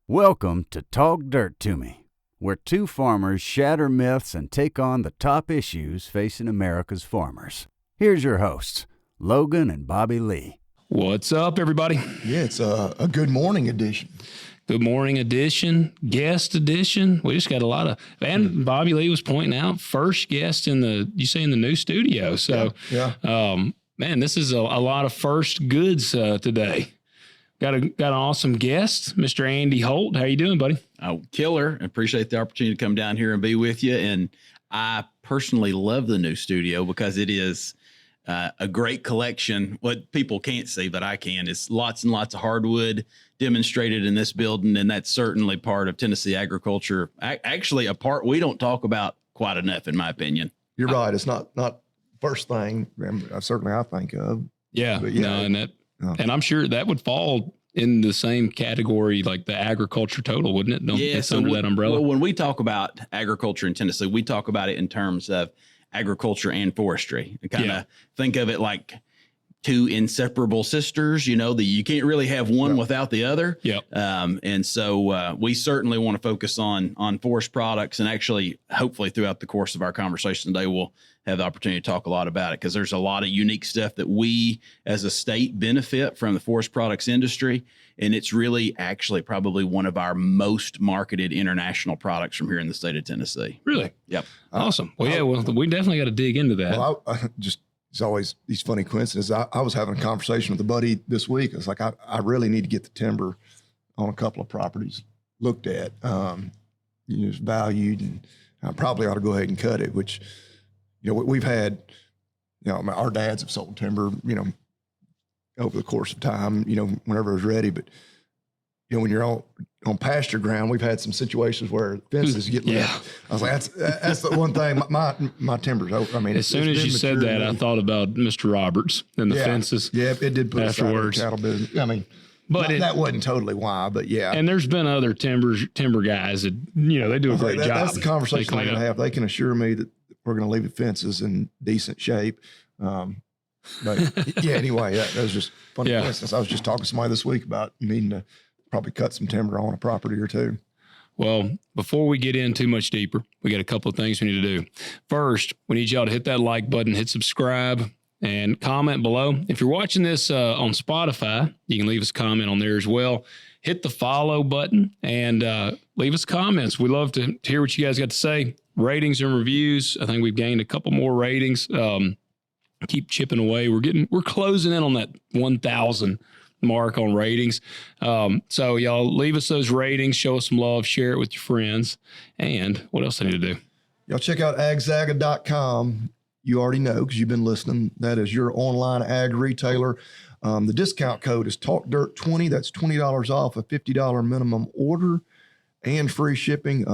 Welcome to Talk Dirt to Me, where two farmers shatter myths and take on the top issues facing America's farmers. Here's your hosts, Logan and Bobby Lee. What's up, everybody? Yeah, it's a good morning edition. Good morning edition, guest edition. We just got a lot of, and Bobby Lee was pointing out, first guest in the new studio. So, man, this is a lot of first goods today. Got an awesome guest, Mr. Andy Holt. How you doing, buddy? Oh, killer. I appreciate the opportunity to come down here and be with you. And I personally love the new studio because it is a great collection. What people can't see, but I can, is lots and lots of hardwood demonstrated in this building. And that's certainly part of Tennessee agriculture. Actually, a part we don't talk about quite enough, in my opinion. You're right. It's not first thing certainly I think of. Yeah. And I'm sure that would fall in the same category like the agriculture total, wouldn't it? It's under that umbrella. Well, when we talk about agriculture in Tennessee, we talk about it in terms of agriculture and forestry. Kind of think of it like two inseparable sisters, that you can't really have one without the other. Yep. And so we certainly want to focus on forest products, and actually, hopefully throughout the course of our conversation today, we'll have the opportunity to talk a lot about it, because there's a lot of unique stuff that we as a state benefit from the forest products industry. And it's really actually probably one of our most marketed international products from here in the state of Tennessee. Really? Yep. Awesome. Well, we definitely got to dig into that. Well, it's always these funny coincidences. I was having a conversation with a buddy this week. It's like, I really need to get the timber on a couple of properties looked at. It's valued, and I probably ought to go ahead and cut it, which, we've had, our dads have sold timber, over the course of time, whenever it was ready. But, when you're on pasture ground, we've had some situations where fences get left. I was like, that's the one thing. My timber's over. I mean, as soon as you said that, I thought about Mr. Roberts and the fences. Yeah, it did put afterwards. Cattle business. I mean, but that wasn't totally why, but yeah. And the's been other timber guys that, they do a great job. That's the conversation I'm going to have. They can assure me that we're going to leave the fences in decent shape. But yeah, anyway, that was just funny coincidence. I was just talking to somebody this week about needing to probably cut some timber on a property or two. Well, before we get in too much deeper, we got a couple of things we need to do. First, we need y'all to hit that like button, hit subscribe, and comment below. If you're watching this on Spotify, you can leave us a comment on there as well. Hit the follow button and leave us comments. We love to hear what you guys got to say. Ratings and reviews. I think we've gained a couple more ratings. Keep chipping away. We're closing in on that 1,000 mark on ratings. So y'all leave us those ratings, show us some love, share it with your friends. And what else I need to do? Y'all check out agzaga.com. You already know, because you've been listening. That is your online ag retailer. The discount code is TalkDirt20. That's $20 off a $50 minimum order and free shipping.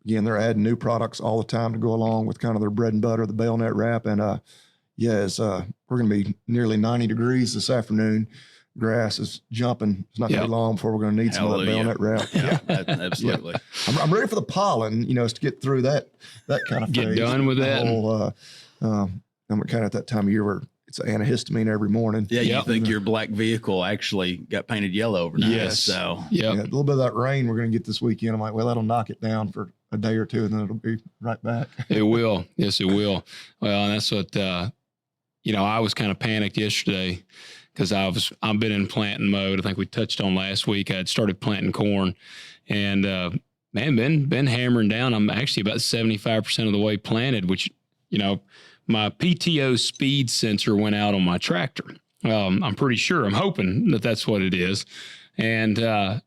Again, they're adding new products all the time to go along with kind of their bread and butter, the bayonet wrap. And we're going to be nearly 90 degrees this afternoon. Grass is jumping. It's not going to be long before we're going to need some of that bayonet wrap. Yeah, absolutely. Yeah. I'm ready for the pollen, to get through that kind of phase. Get done with that. I'm kind of at that time of year where it's antihistamine every morning. Yeah, you think your black vehicle actually got painted yellow overnight. Yes. So a little bit of that rain we're going to get this weekend. I'm like, well, that'll knock it down for a day or two, and then it'll be right back. It will. Yes, it will. Well, and that's what, I was kind of panicked yesterday because I've been in planting mode. I think we touched on last week. I had started planting corn, and been hammering down. I'm actually about 75% of the way planted, which, my PTO speed sensor went out on my tractor. I'm pretty sure. I'm hoping that that's what it is. And I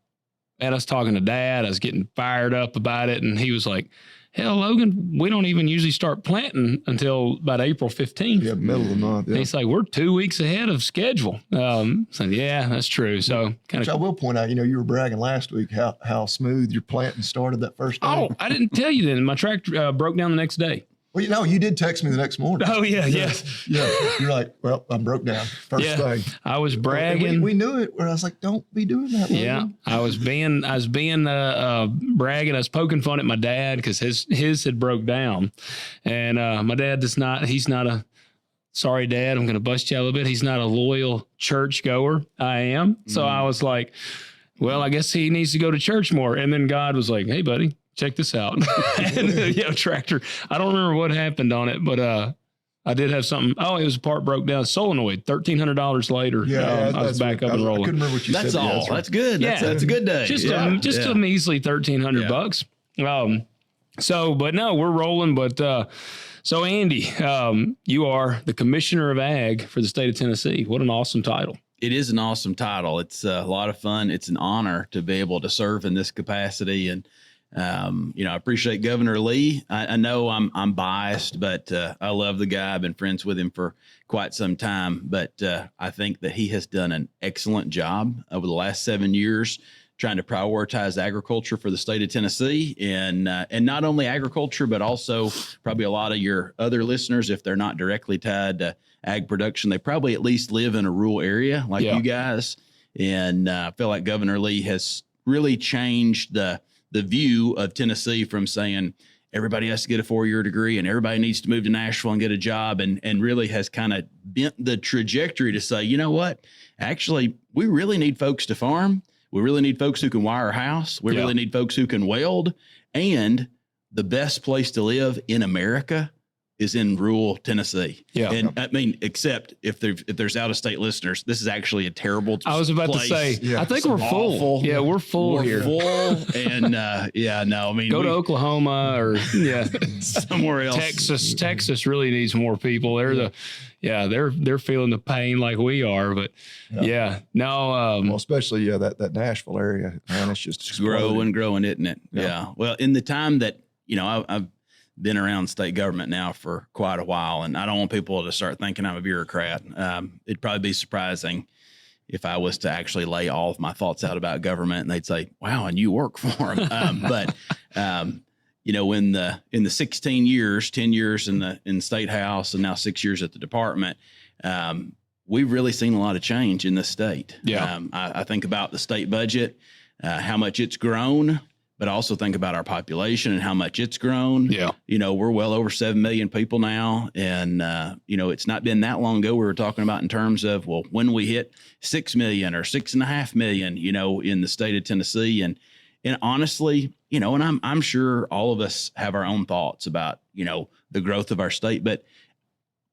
was talking to Dad. I was getting fired up about it, and he was like, hell, Logan, we don't even usually start planting until about April 15th. Yeah, middle of the month. Yeah. He's like, we're 2 weeks ahead of schedule. So yeah, that's true. So Which I will point out, you were bragging last week how smooth your planting started that first day. Oh, I didn't tell you then. My tractor broke down the next day. Well, you did text me the next morning. Oh, yeah, yes. Yeah, you're like, well, I'm broke down. First thing. I was bragging. We knew it. Where I was like, don't be doing that. Yeah, I was being bragging. I was poking fun at my dad because his had broke down, and my dad he's not a. Sorry, Dad, I'm going to bust you a little bit. He's not a loyal church goer. I am. So I was like, well, I guess he needs to go to church more. And then God was like, hey, buddy, check this out. And, tractor. I don't remember what happened on it, but I did have something. Oh, it was a part broke down. Solenoid, $1,300 later. Yeah, I was back up and rolling. I couldn't remember what you said. That's all. Yeah, that's good. That's a good day. Just a measly $1,300. But no, we're rolling. But so Andy, you are the Commissioner of Ag for the state of Tennessee. What an awesome title. It is an awesome title. It's a lot of fun. It's an honor to be able to serve in this capacity. And, I appreciate Governor Lee. I know I'm biased, but I love the guy. I've been friends with him for quite some time, but I think that he has done an excellent job over the last 7 years trying to prioritize agriculture for the state of Tennessee, and not only agriculture, but also probably a lot of your other listeners, if they're not directly tied to ag production, they probably at least live in a rural area like you guys. And I feel like Governor Lee has really changed the view of Tennessee from saying everybody has to get a 4-year degree and everybody needs to move to Nashville and get a job, and really has kind of bent the trajectory to say, you know what, actually, we really need folks to farm. We really need folks who can wire a house. We really need folks who can weld. And the best place to live in America is in rural Tennessee. Yeah. And I mean, except if there's out-of-state listeners, this is actually a terrible place. I was about to say, I think we're full. Yeah, we're full here. We're full. And I mean. Go to Oklahoma or somewhere else. Texas really needs more people. They're feeling the pain like we are, but well, especially that Nashville area, man, it's just growing, isn't it? Yeah. Well, in the time that, I've been around state government now for quite a while, and I don't want people to start thinking I'm a bureaucrat. It'd probably be surprising if I was to actually lay all of my thoughts out about government and they'd say, wow, and you work for them. But in the 16 years, 10 years in the state house and now 6 years at the department, we've really seen a lot of change in this state. Yeah. I think about the state budget, how much it's grown, but I also think about our population and how much it's grown. Yeah. We're well over 7 million people now. And, it's not been that long ago we were talking about in terms of, well, when we hit 6 million or 6.5 million, in the state of Tennessee. And honestly, and I'm sure all of us have our own thoughts about, the growth of our state, but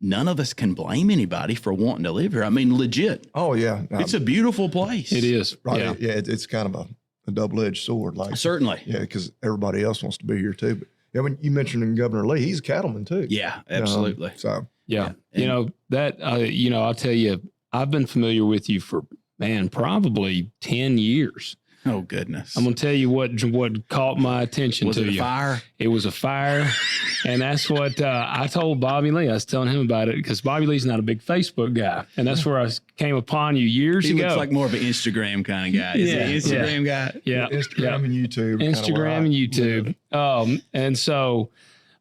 none of us can blame anybody for wanting to live here. I mean, legit. Oh, yeah. It's a beautiful place. It is. Right. Yeah. It's kind of a double-edged sword. Like certainly. Yeah. Because everybody else wants to be here too. But when you mentioned Governor Lee, he's a cattleman too. Yeah, absolutely. I'll tell you, I've been familiar with you for, probably 10 years. Oh, goodness. I'm going to tell you what caught my attention to you. Was it a fire? It was a fire. And that's what I told Bobby Lee. I was telling him about it because Bobby Lee's not a big Facebook guy. And that's where I came upon you years ago. He looks like more of an Instagram kind of guy. Is he an Instagram guy? Yeah. Instagram and YouTube. Instagram and YouTube. Yeah. And so,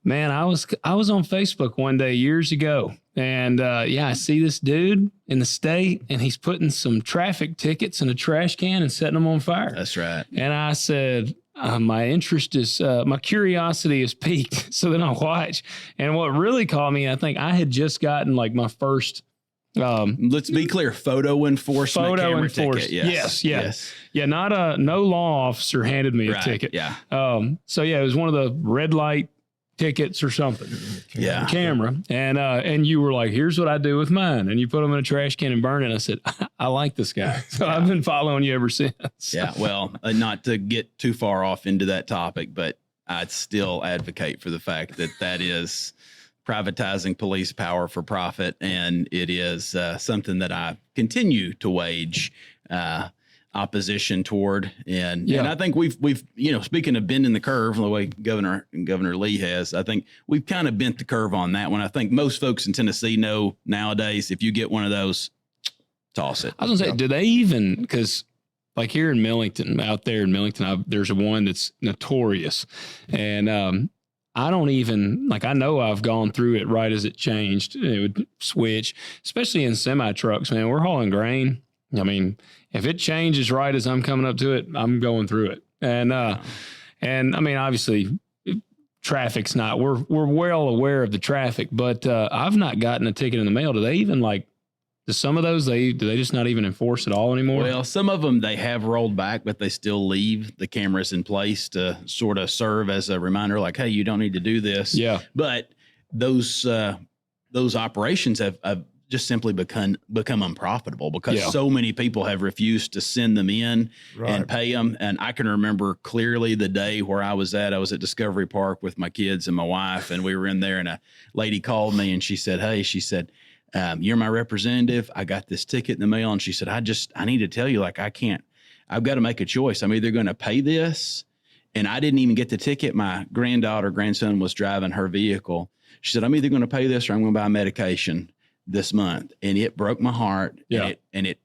man, I was on Facebook one day years ago. And I see this dude in the state, and he's putting some traffic tickets in a trash can and setting them on fire. That's right. And I said, my curiosity is piqued. So then I watch. And what really caught me, I think I had just gotten like my first. Let's be clear, photo enforcement camera ticket. Yes. Yeah, no law officer handed me a ticket. Yeah. It was one of the red light tickets or something. Yeah. Camera. And you were like, here's what I do with mine. And you put them in a trash can and burn it. And I said, I like this guy. So I've been following you ever since. Yeah. Well, not to get too far off into that topic, but I'd still advocate for the fact that is privatizing police power for profit. And it is something that I continue to wage opposition toward. And I think we've speaking of bending the curve the way Governor Lee has, I think we've kind of bent the curve on that one. I think most folks in Tennessee know nowadays, if you get one of those, toss it. I was going to say, do they even, because like here in Millington, there's one that's notorious. And I don't even, I know I've gone through it right as it changed. It would switch, especially in semi trucks, man. We're hauling grain. I mean, if it changes right as I'm coming up to it, I'm going through it. And I mean, obviously traffic's not, we're well aware of the traffic, but I've not gotten a ticket in the mail. Do they even Do some of those, do they just not even enforce at all anymore? Well, some of them they have rolled back, but they still leave the cameras in place to sort of serve as a reminder, like, hey, you don't need to do this. Yeah. But those operations have just simply become unprofitable because so many people have refused to send them in and pay them. And I can remember clearly the day where I was at Discovery Park with my kids and my wife, and we were in there, and a lady called me and she said, hey, you're my representative. I got this ticket in the mail. And she said, I need to tell you, like, I've got to make a choice. I'm either going to pay this, and I didn't even get the ticket. My grandson was driving her vehicle. She said, I'm either going to pay this or I'm going to buy medication this month. And it broke my heart. Yeah. And it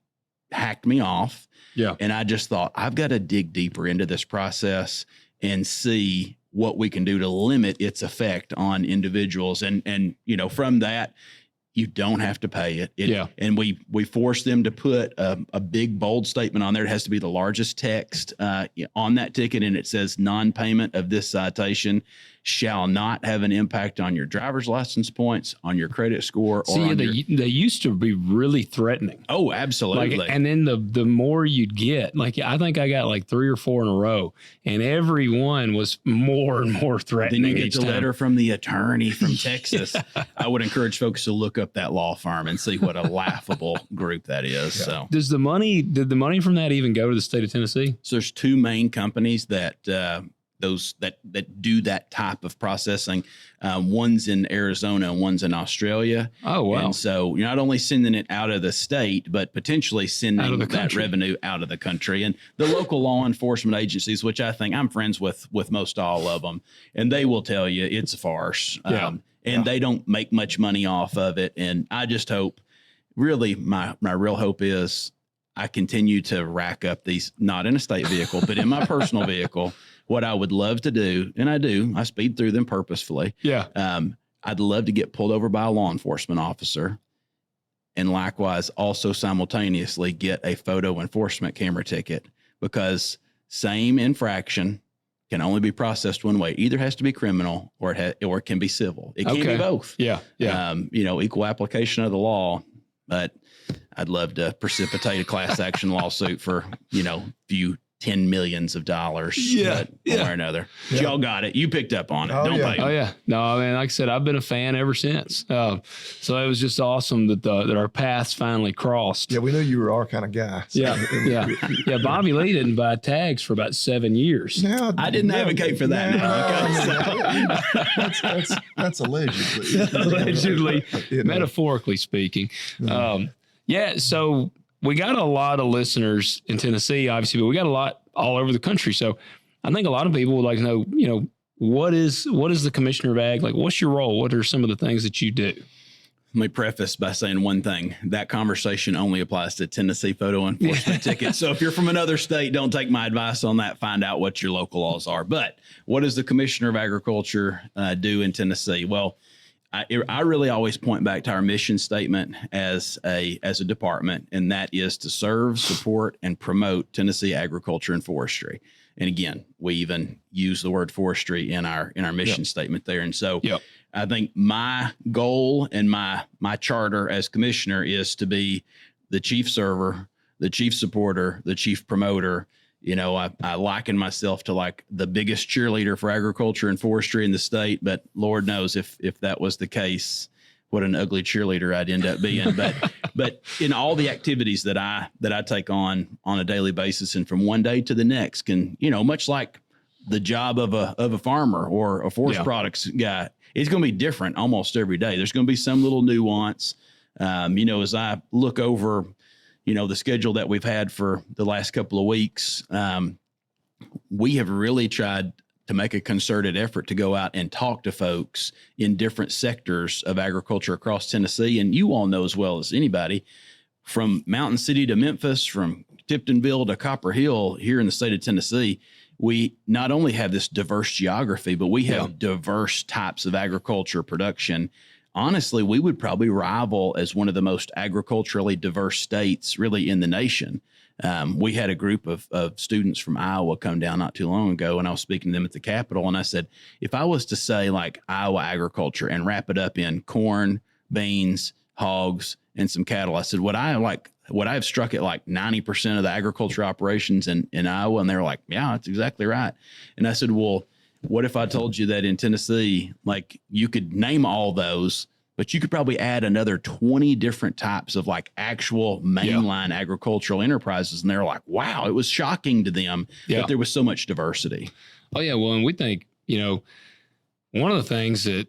hacked me off. Yeah. And I just thought, I've got to dig deeper into this process and see what we can do to limit its effect on individuals. And from that, you don't have to pay it. And we force them to put a big bold statement on there. It has to be the largest text on that ticket. And it says non-payment of this citation shall not have an impact on your driver's license points, on your credit score. They used to be really threatening. Oh, absolutely. Like, and then the more you'd get, like, I think I got like 3 or 4 in a row, and every one was more and more threatening. Then you get the letter from the attorney from Texas. I would encourage folks to look up that law firm and see what a laughable group that is. Yeah. So did the money from that even go to the state of Tennessee? So there's 2 main companies that do that type of processing. One's in Arizona and one's in Australia. Oh, wow. And so you're not only sending it out of the state, but potentially sending that revenue out of the country. And the local law enforcement agencies, which I think I'm friends with most all of them, and they will tell you it's a farce. They don't make much money off of it. And I just hope, really, my real hope is I continue to rack up these, not in a state vehicle, but in my personal vehicle. What I would love to do, and I speed through them purposefully. Yeah. I'd love to get pulled over by a law enforcement officer, and likewise also simultaneously get a photo enforcement camera ticket, because same infraction can only be processed one way. Either has to be criminal or it can be civil. It can't be both. Yeah. Equal application of the law, but I'd love to precipitate a class action lawsuit for, few 10 millions of dollars. One way or another. Yeah. Y'all got it. You picked up on it. Don't pay. Oh yeah. No, I mean, like I said, I've been a fan ever since. So it was just awesome that our paths finally crossed. Yeah, we knew you were our kind of guy. So. Yeah. Bobby Lee didn't buy tags for about 7 years. Now, I didn't advocate for that. That's allegedly. Allegedly, metaphorically speaking. So we got a lot of listeners in Tennessee, obviously, but we got a lot all over the country. So I think a lot of people would like to know, what is the commissioner of ag? Like, what's your role? What are some of the things that you do? Let me preface by saying one thing. That conversation only applies to Tennessee photo enforcement tickets. So if you're from another state, don't take my advice on that. Find out what your local laws are. But what does the Commissioner of Agriculture do in Tennessee? Well, I really always point back to our mission statement as a department, and that is to serve, support, and promote Tennessee agriculture and forestry. And again, we even use the word forestry in our mission statement there. And so I think my goal and my charter as commissioner is to be the chief server, the chief supporter, the chief promoter. I liken myself to like the biggest cheerleader for agriculture and forestry in the state, but Lord knows if that was the case, what an ugly cheerleader I'd end up being. But in all the activities that I take on a daily basis, and from one day to the next, can, much like the job of a farmer or a forest products guy, it's going to be different almost every day. There's going to be some little nuance. As I look over the schedule that we've had for the last couple of weeks, we have really tried to make a concerted effort to go out and talk to folks in different sectors of agriculture across Tennessee. And you all know as well as anybody, from Mountain City to Memphis, from Tiptonville to Copper Hill here in the state of Tennessee, we not only have this diverse geography, but we have diverse types of agriculture production. Honestly, we would probably rival as one of the most agriculturally diverse states really in the nation. We had a group of students from Iowa come down not too long ago, and I was speaking to them at the Capitol, and I said, if I was to say like Iowa agriculture and wrap it up in corn, beans, hogs, and some cattle. I said, what I've struck at like 90% of the agriculture operations in Iowa. And they're like, yeah, that's exactly right. And I said, well, what if I told you that in Tennessee, like you could name all those, but you could probably add another 20 different types of like actual mainline agricultural enterprises. And they're like, wow, it was shocking to them that there was so much diversity. Oh yeah. Well, and we think, one of the things that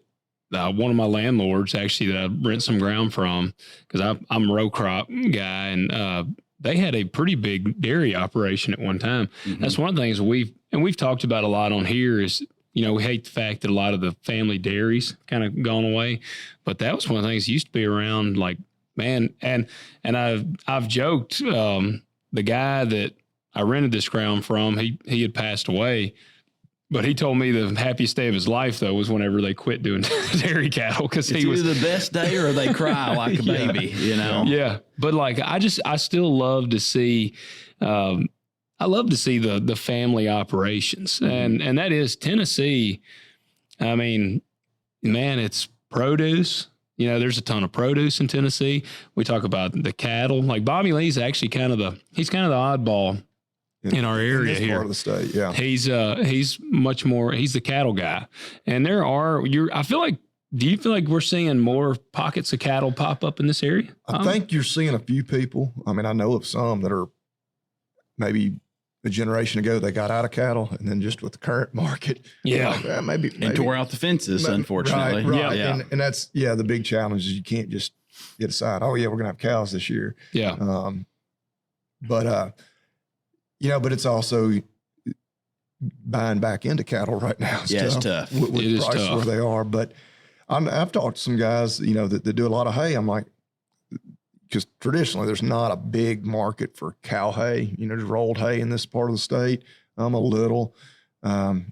one of my landlords actually that I rent some ground from, because I'm a row crop guy, and they had a pretty big dairy operation at one time. Mm-hmm. That's one of the things we've talked about a lot on here is, we hate the fact that a lot of the family dairies kind of gone away, but that was one of the things that used to be around, like, man. And I've joked, the guy that I rented this ground from, he had passed away, but he told me the happiest day of his life though was whenever they quit doing dairy cattle, because he was either the best day or they cry like a baby, Yeah, but like I still love to see. I love to see the family operations, Mm-hmm. and that is Tennessee. I mean, man, it's produce. There's a ton of produce in Tennessee. We talk about the cattle. Like Bobby Lee's actually kind of the oddball in our area here. Part of the state, yeah. He's much more. He's the cattle guy, and I feel like. Do you feel like we're seeing more pockets of cattle pop up in this area? I think you're seeing a few people. I mean, I know of some that are maybe a generation ago, they got out of cattle, and then just with the current market, maybe and tore out the fences, unfortunately. Right. Yeah. And that's, the big challenge is you can't just decide, oh yeah, we're going to have cows this year. Yeah. But it's also buying back into cattle right now. Yeah, it's tough. With it is prices tough. where they are. But I've talked to some guys, that do a lot of hay. I'm like, because traditionally there's not a big market for cow hay, just rolled hay in this part of the state. I'm a little, and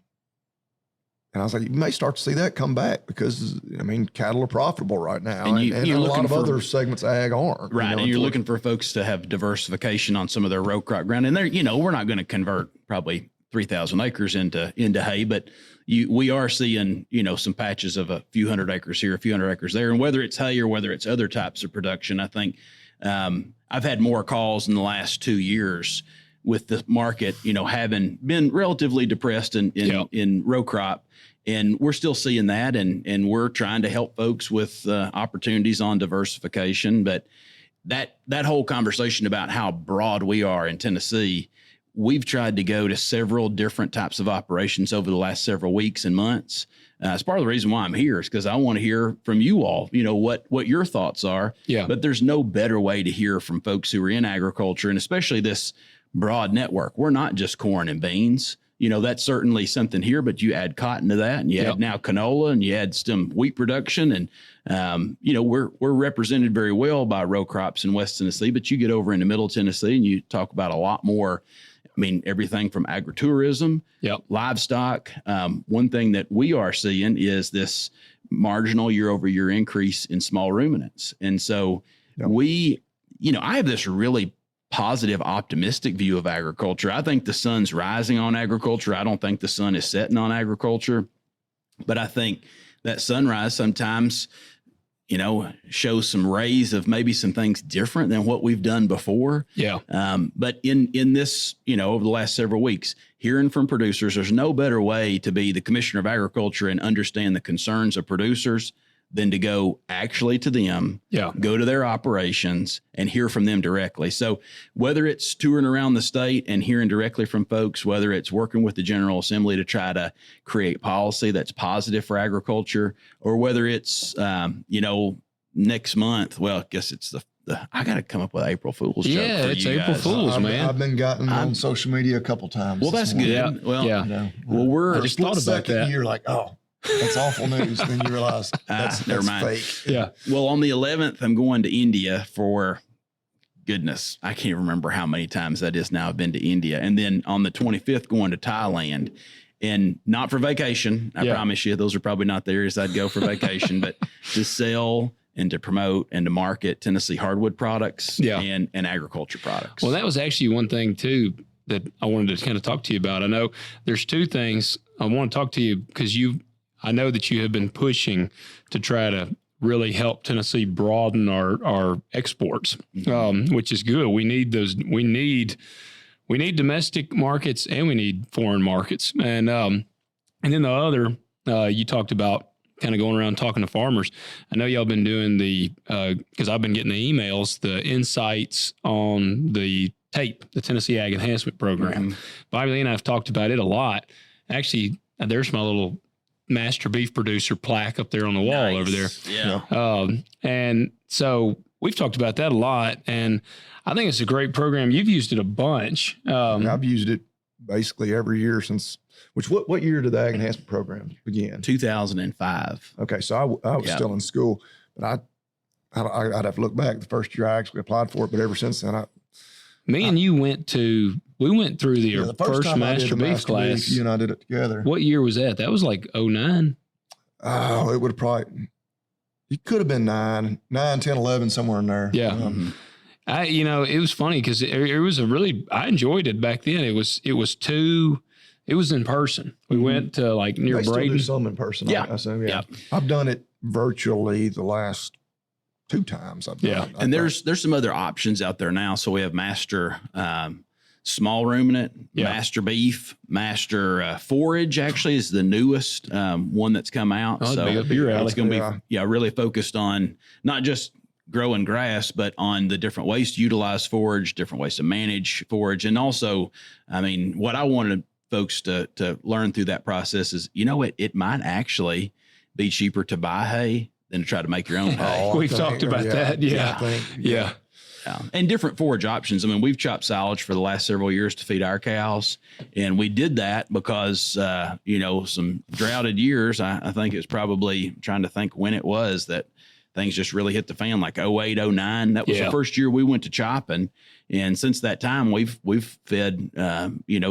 I was like, you may start to see that come back because, cattle are profitable right now. And a lot of other segments of ag aren't. Right. And you're looking for folks to have diversification on some of their row crop ground. And we're not going to convert probably 3,000 acres into hay, but we are seeing, some patches of a few hundred acres here, a few hundred acres there. And whether it's hay or whether it's other types of production, I think I've had more calls in the last 2 years with the market, having been relatively depressed in row crop. And we're still seeing that. And we're trying to help folks with opportunities on diversification. But that whole conversation about how broad we are in Tennessee, we've tried to go to several different types of operations over the last several weeks and months. It's part of the reason why I'm here is because I want to hear from you all, what your thoughts are. Yeah. But there's no better way to hear from folks who are in agriculture, and especially this broad network. We're not just corn and beans. That's certainly something here, but you add cotton to that, and you add now canola, and you add some wheat production. And, we're represented very well by row crops in West Tennessee, but you get over into Middle Tennessee and you talk about a lot more. Everything from agritourism, livestock. One thing that we are seeing is this marginal year-over-year increase in small ruminants. And so I have this really positive, optimistic view of agriculture. I think the sun's rising on agriculture. I don't think the sun is setting on agriculture. But I think that sunrise sometimes, shows some rays of maybe some things different than what we've done before. Yeah. But in this, over the last several weeks, hearing from producers, there's no better way to be the commissioner of agriculture and understand the concerns of producers than to go actually to them, go to their operations and hear from them directly. So whether it's touring around the state and hearing directly from folks, whether it's working with the General Assembly to try to create policy that's positive for agriculture, or whether it's, next month, well, I guess it's I got to come up with April Fool's joke. Yeah, for it's you April guys. Fool's, man. I've been gotten on social media a couple times. Well, that's good. Yeah. Well, I just thought about that. You're like, oh, that's awful news. Then you realize never that's mind. fake. Yeah. Well, on the 11th, I'm going to India for, goodness, I can't remember how many times that is now. I've been to India. And then on the 25th, going to Thailand. And not for vacation. I promise you, those are probably not the areas I'd go for vacation, but to sell and to promote and to market Tennessee hardwood products and agriculture products. Well, that was actually one thing, too, that I wanted to kind of talk to you about. I know there's two things I want to talk to you because I know that you have been pushing to try to really helped Tennessee broaden our exports, which is good. We need those. We need domestic markets and we need foreign markets. And then the other, you talked about kind of going around talking to farmers. I know y'all been doing because I've been getting the emails, the insights on the TAPE, the Tennessee Ag Enhancement Program. Bobby Lee and I have talked about it a lot. Actually, there's my little master beef producer plaque up there on the wall over there. Yeah. And so we've talked about that a lot. And I think it's a great program. You've used it a bunch. I've used it basically every year since. What year did the Ag Enhancement Program begin? 2005. Okay, so I was still in school, but I'd have to look back. The first year I actually applied for it, but ever since then, we went through the first master beef class. You and I did it together. What year was that? That was like 2009. Oh, it would have probably. It could have been 9, 10, 11, somewhere in there. Yeah. It was funny because it was I enjoyed it back then. It was in person. We went to like near They Braden. Still do some in person. Yeah. I assume, yeah. I've done it virtually the last 2 times. I've done it. And there's some other options out there now. So we have master small ruminant, master beef, master forage actually is the newest one that's come out. Oh, so it's going to be really focused on not just growing grass, but on the different ways to utilize forage, different ways to manage forage. And also, I mean, what I wanted folks to learn through that process is, it might actually be cheaper to buy hay than to try to make your own hay. We've talked about that. Yeah. And different forage options. I mean, we've chopped silage for the last several years to feed our cows. And we did that because, some droughted years, I think it was probably trying to think when it was that things just really hit the fan, like 08, 09. That was the first year we went to chopping. And since that time, we've fed,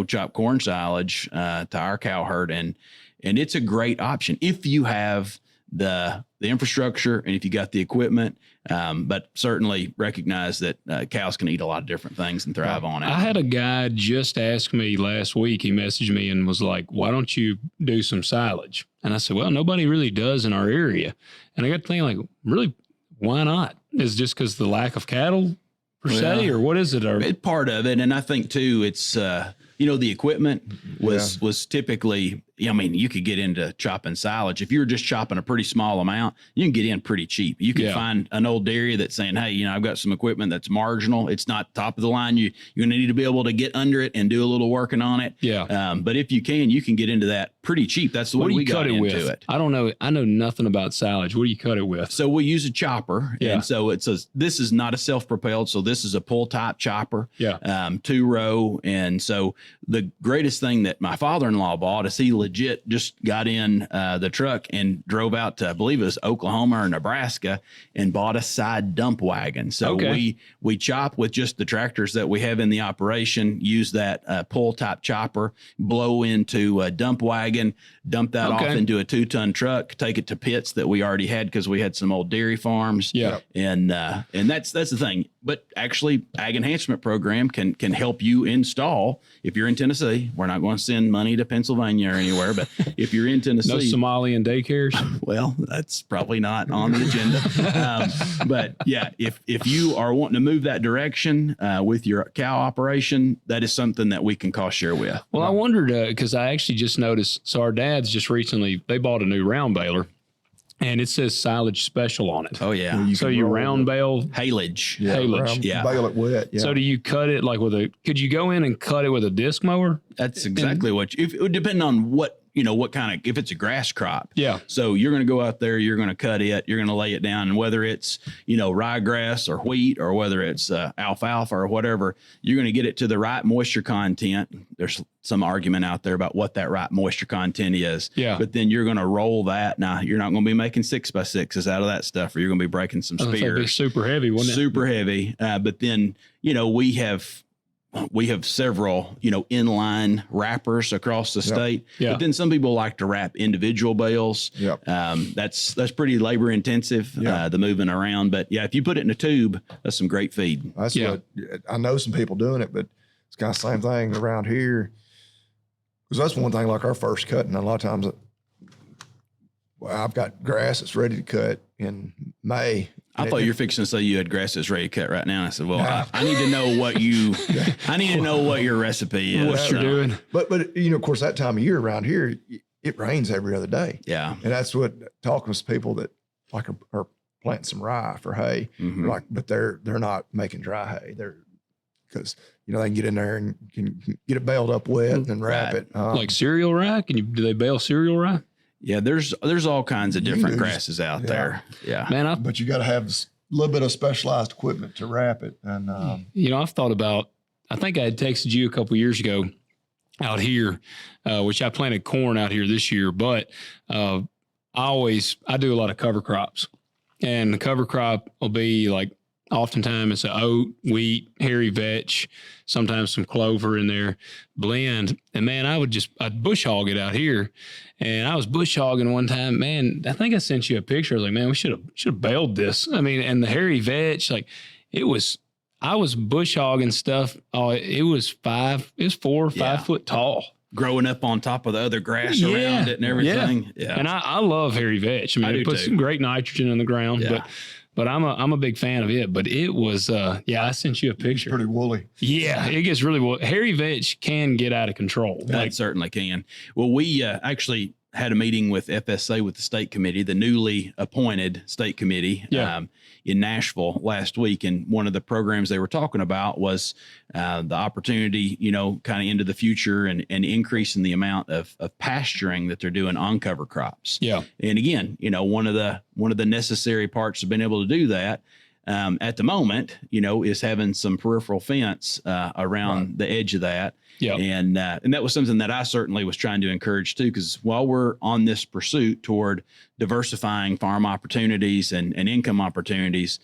chopped corn silage to our cow herd. And it's a great option if you have the infrastructure and if you got the equipment, but certainly recognize that cows can eat a lot of different things and thrive on it. I had a guy just ask me last week, he messaged me and was like, why don't you do some silage? And I said, well, nobody really does in our area. And I got to thinking, like, really, why not? Is it just because the lack of cattle per se, or what is it? It's part of it. And I think too, it's, the equipment was typically, you could get into chopping silage. If you were just chopping a pretty small amount, you can get in pretty cheap. You can find an old dairy that's saying, hey, I've got some equipment that's marginal. It's not top of the line. You're going to need to be able to get under it and do a little working on it. Yeah. But if you can get into that pretty cheap. That's the way we got into it. I don't know. I know nothing about silage. What do you cut it with? So we use a chopper. Yeah. And so this is not a self-propelled. So this is a pull type chopper. Yeah. 2-row. And so the greatest thing that my father-in-law bought is he legit just got in the truck and drove out to, I believe it was Oklahoma or Nebraska, and bought a side dump wagon. So we chop with just the tractors that we have in the operation, use that pull type chopper, blow into a dump wagon, dump that off into a 2-ton truck, take it to pits that we already had because we had some old dairy farms. Yeah. And that's the thing. But actually, Ag Enhancement Program can help you install. If you're in Tennessee, we're not going to send money to Pennsylvania or anywhere, but if you're in Tennessee. No Somalian daycares? Well, that's probably not on the agenda. But yeah, if you are wanting to move that direction with your cow operation, that is something that we can cost share with. Well, I wondered, because I actually just noticed, so our dads just recently, they bought a new round baler. And it says silage special on it. Oh, yeah. So you round bale? Haylage. Yeah, haylage. Bale it wet. Yeah. So do you cut it like could you go in and cut it with a disc mower? That's exactly if it would depend on what kind of, if it's a grass crop. Yeah. So you're going to go out there, you're going to cut it, you're going to lay it down. And whether it's, ryegrass or wheat, or whether it's alfalfa or whatever, you're going to get it to the right moisture content. There's some argument out there about what that right moisture content is. Yeah. But then you're going to roll that. Now, you're not going to be making 6x6s out of that stuff, or you're going to be breaking some spears. It'd be super heavy, wouldn't it? Super heavy. But then, we have several, inline wrappers across the state. Yeah. But then some people like to wrap individual bales. Yep. That's pretty labor intensive, the moving around. But yeah, if you put it in a tube, that's some great feed. That's what I know some people doing it, but it's kind of the same thing around here. Because that's one thing, like our first cutting, a lot of times Well, I've got grass that's ready to cut in May. I thought you were fixing to say you had grass that's ready to cut right now. I said, well, I need to know what I need to know what your recipe is. What you're doing. But, of course, that time of year around here, it rains every other day. Yeah. And that's what talking with people that like are planting some rye for hay, but they're not making dry hay. Because they can get in there and can get it baled up wet and wrap it. Like cereal rye? Do they bale cereal rye? Yeah, there's all kinds of different grasses out there. Yeah, man. But you got to have a little bit of specialized equipment to wrap it. And I've thought about. I think I had texted you a couple of years ago out here, which I planted corn out here this year. But I do a lot of cover crops, and the cover crop will be like. Oftentimes it's a oat, wheat, hairy vetch, sometimes some clover in there, blend. And man, I'd bush hog it out here. And I was bush hogging one time, man, I think I sent you a picture. I was like, man, we should have baled this. I mean, and the hairy vetch, I was bush hogging stuff. Oh, it was 4 or 5 foot tall. Growing up on top of the other grass around it and everything. Yeah. And I love hairy vetch. I mean, it puts some great nitrogen in the ground, but I'm a big fan of it. But it was, I sent you a picture. It's pretty woolly. Yeah, it gets really woolly. Hairy vetch can get out of control. It certainly can. Well, we actually had a meeting with FSA with the state committee, the newly appointed state committee in Nashville last week. And one of the programs they were talking about was the opportunity, kind of into the future and increasing the amount of pasturing that they're doing on cover crops. Yeah. And again, one of the necessary parts of being able to do that at the moment, is having some peripheral fence around the edge of that. Yeah. And that was something that I certainly was trying to encourage too, because while we're on this pursuit toward diversifying farm opportunities and income opportunities,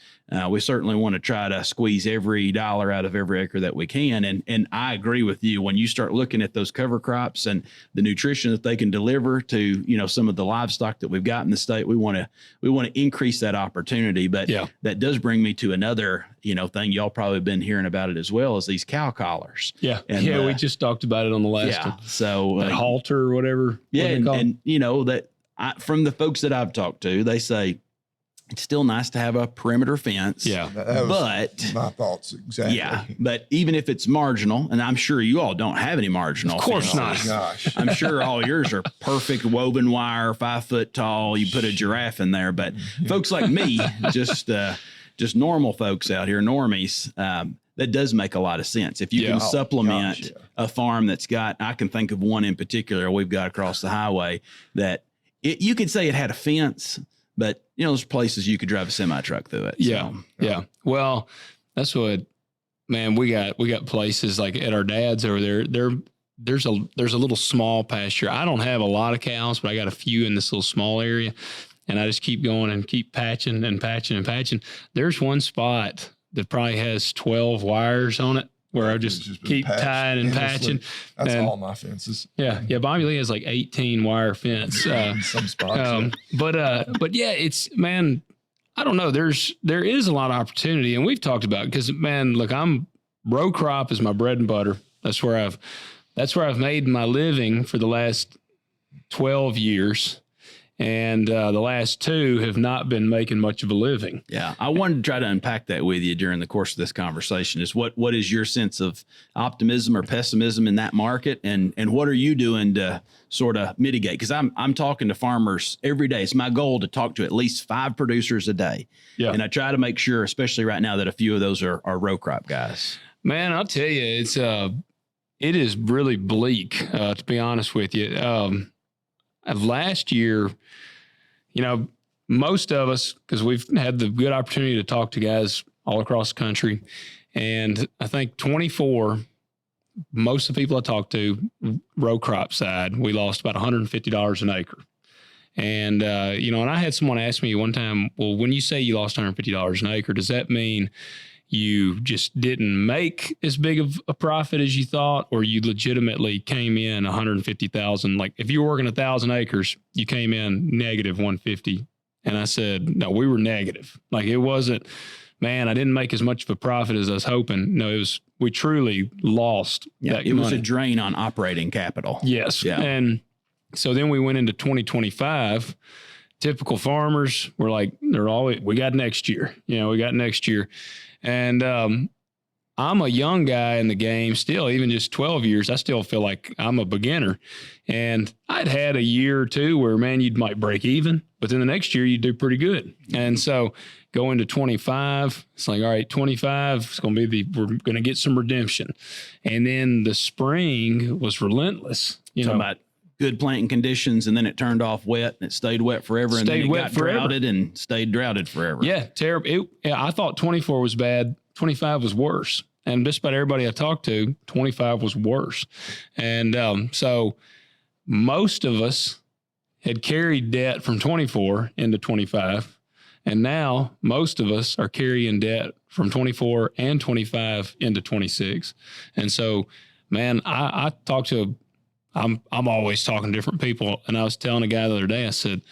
we certainly want to try to squeeze every dollar out of every acre that we can. And I agree with you. When you start looking at those cover crops and the nutrition that they can deliver to, some of the livestock that we've got in the state, we want to increase that opportunity. But that does bring me to another, thing y'all probably been hearing about it as well, is these cow collars. Yeah. And we just talked about it on the last one. So that halter or whatever. Yeah. And from the folks that I've talked to, they say it's still nice to have a perimeter fence. Yeah. But my thoughts exactly. Yeah. But even if it's marginal, and I'm sure you all don't have any marginal. Of course fences. not. Gosh. I'm sure all yours are perfect woven wire, 5 foot tall. You put a giraffe in there, but folks like me, just normal folks out here, normies, that does make a lot of sense. If you can supplement a farm that's got, I can think of one in particular we've got across the highway that you could say it had a fence, but there's places you could drive a semi truck through it. Yeah. Well, that's what, man, we got places like at our dad's over there. There's a little small pasture. I don't have a lot of cows, but I got a few in this little small area. And I just keep going and keep patching and patching and patching. There's one spot that probably has 12 wires on it where I just keep tying and patching. That's all my fences. Yeah. Bobby Lee has like 18 wire fence. Some spots. But yeah, it's, man, I don't know. There is a lot of opportunity, and we've talked about it because, man, look, row crop is my bread and butter. That's where I've made my living for the last 12 years. And the last 2 have not been making much of a living. Yeah. I wanted to try to unpack that with you during the course of this conversation. Is what is your sense of optimism or pessimism in that market? And what are you doing to sort of mitigate? Because I'm talking to farmers every day. It's my goal to talk to at least 5 producers a day. Yeah. And I try to make sure, especially right now, that a few of those are row crop guys. Man, I'll tell you, it is really bleak, to be honest with you. Last year, most of us, because we've had the good opportunity to talk to guys all across the country, and I think 24, most of the people I talked to, row crop side, we lost about $150 an acre. And, and I had someone ask me one time, well, when you say you lost $150 an acre, does that mean you just didn't make as big of a profit as you thought, or you legitimately came in 150,000? Like if you were working 1,000 acres, you came in negative 150. And I said, no, we were negative. Like it wasn't, man, I didn't make as much of a profit as I was hoping. No, we truly lost that it was money. A drain on operating capital. Yes. Yeah. And so then we went into 2025 typical farmers, we're like, we got next year. We got next year. And I'm a young guy in the game still, even just 12 years. I still feel like I'm a beginner. And I'd had a year or two where, man, you might break even, but then the next year you do pretty good. And so going to 25, it's like, all right, 25, it's going to be we're going to get some redemption. And then the spring was relentless. Talking about good planting conditions, and then it turned off wet, and it stayed wet forever, and then it got droughted and stayed droughted forever. Yeah, terrible. I thought 24 was bad. 25 was worse. And just about everybody I talked to, 25 was worse. And so most of us had carried debt from 24 into 25. And now most of us are carrying debt from 24 and 25 into 26. And so, man, I talked to I'm always talking to different people. And I was telling a guy the other day, I said,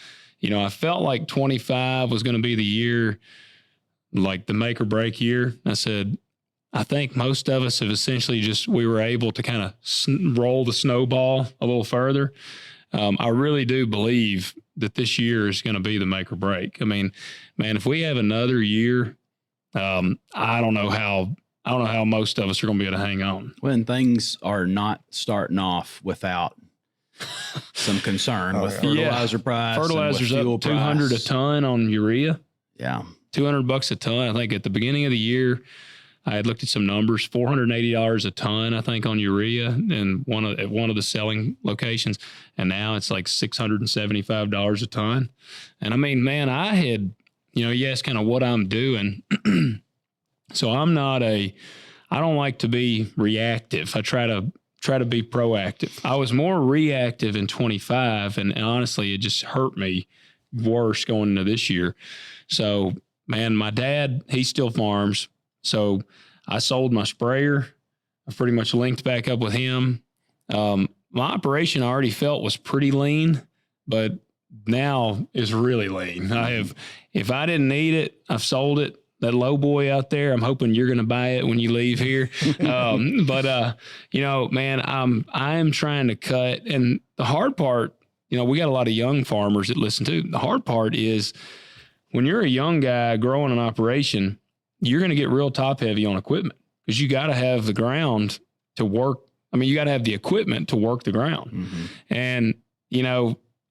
I felt like 25 was going to be the year, like the make or break year. I said, I think most of us have essentially we were able to kind of roll the snowball a little further. I really do believe that this year is going to be the make or break. I mean, man, if we have another year, I don't know how most of us are going to be able to hang on. When things are not starting off without some concern with fertilizer price. Fertilizer's up $200 a ton on urea. Yeah. $200 a ton. I think at the beginning of the year, I had looked at some numbers, $480 a ton, I think, on urea at one of the selling locations. And now it's like $675 a ton. And I mean, man, I had, you asked kind of what I'm doing. So I don't like to be reactive. I try to be proactive. I was more reactive in 25, and honestly, it just hurt me worse going into this year. So, man, my dad, he still farms. So I sold my sprayer. I pretty much linked back up with him. My operation I already felt was pretty lean, but now is really lean. If I didn't need it, I've sold it. That low boy out there, I'm hoping you're going to buy it when you leave here. But man, I am trying to cut. And the hard part, we got a lot of young farmers that listen to. The hard part is when you're a young guy growing an operation, you're going to get real top heavy on equipment because you got to have the ground to work. I mean, you got to have the equipment to work the ground. Mm-hmm. And,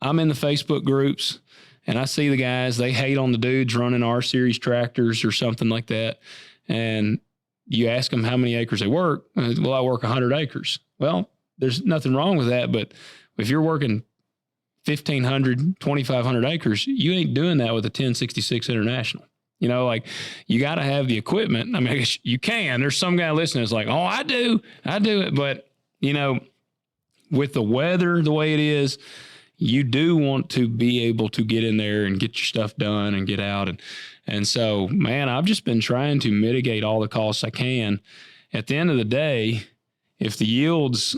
I'm in the Facebook groups and I see the guys, they hate on the dudes running R series tractors or something like that. And you ask them how many acres they work. Well, I work 100 acres. Well, there's nothing wrong with that. But if you're working 1,500, 2,500 acres, you ain't doing that with a 1066 International. You got to have the equipment. I mean, I guess you can. There's some guy listening that's like, oh, I do it. But, with the weather the way it is, you do want to be able to get in there and get your stuff done and get out. And so, man, I've just been trying to mitigate all the costs I can. At the end of the day, if the yields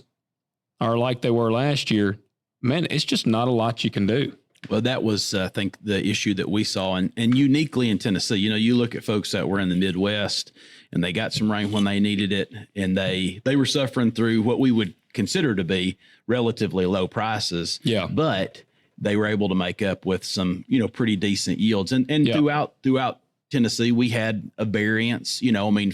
are like they were last year, man, it's just not a lot you can do. Well, that was, I think, the issue that we saw, and uniquely in Tennessee. You look at folks that were in the Midwest, and they got some rain when they needed it, and they were suffering through what we would consider to be relatively low prices. Yeah. But they were able to make up with some, pretty decent yields. And throughout Tennessee, we had a variance,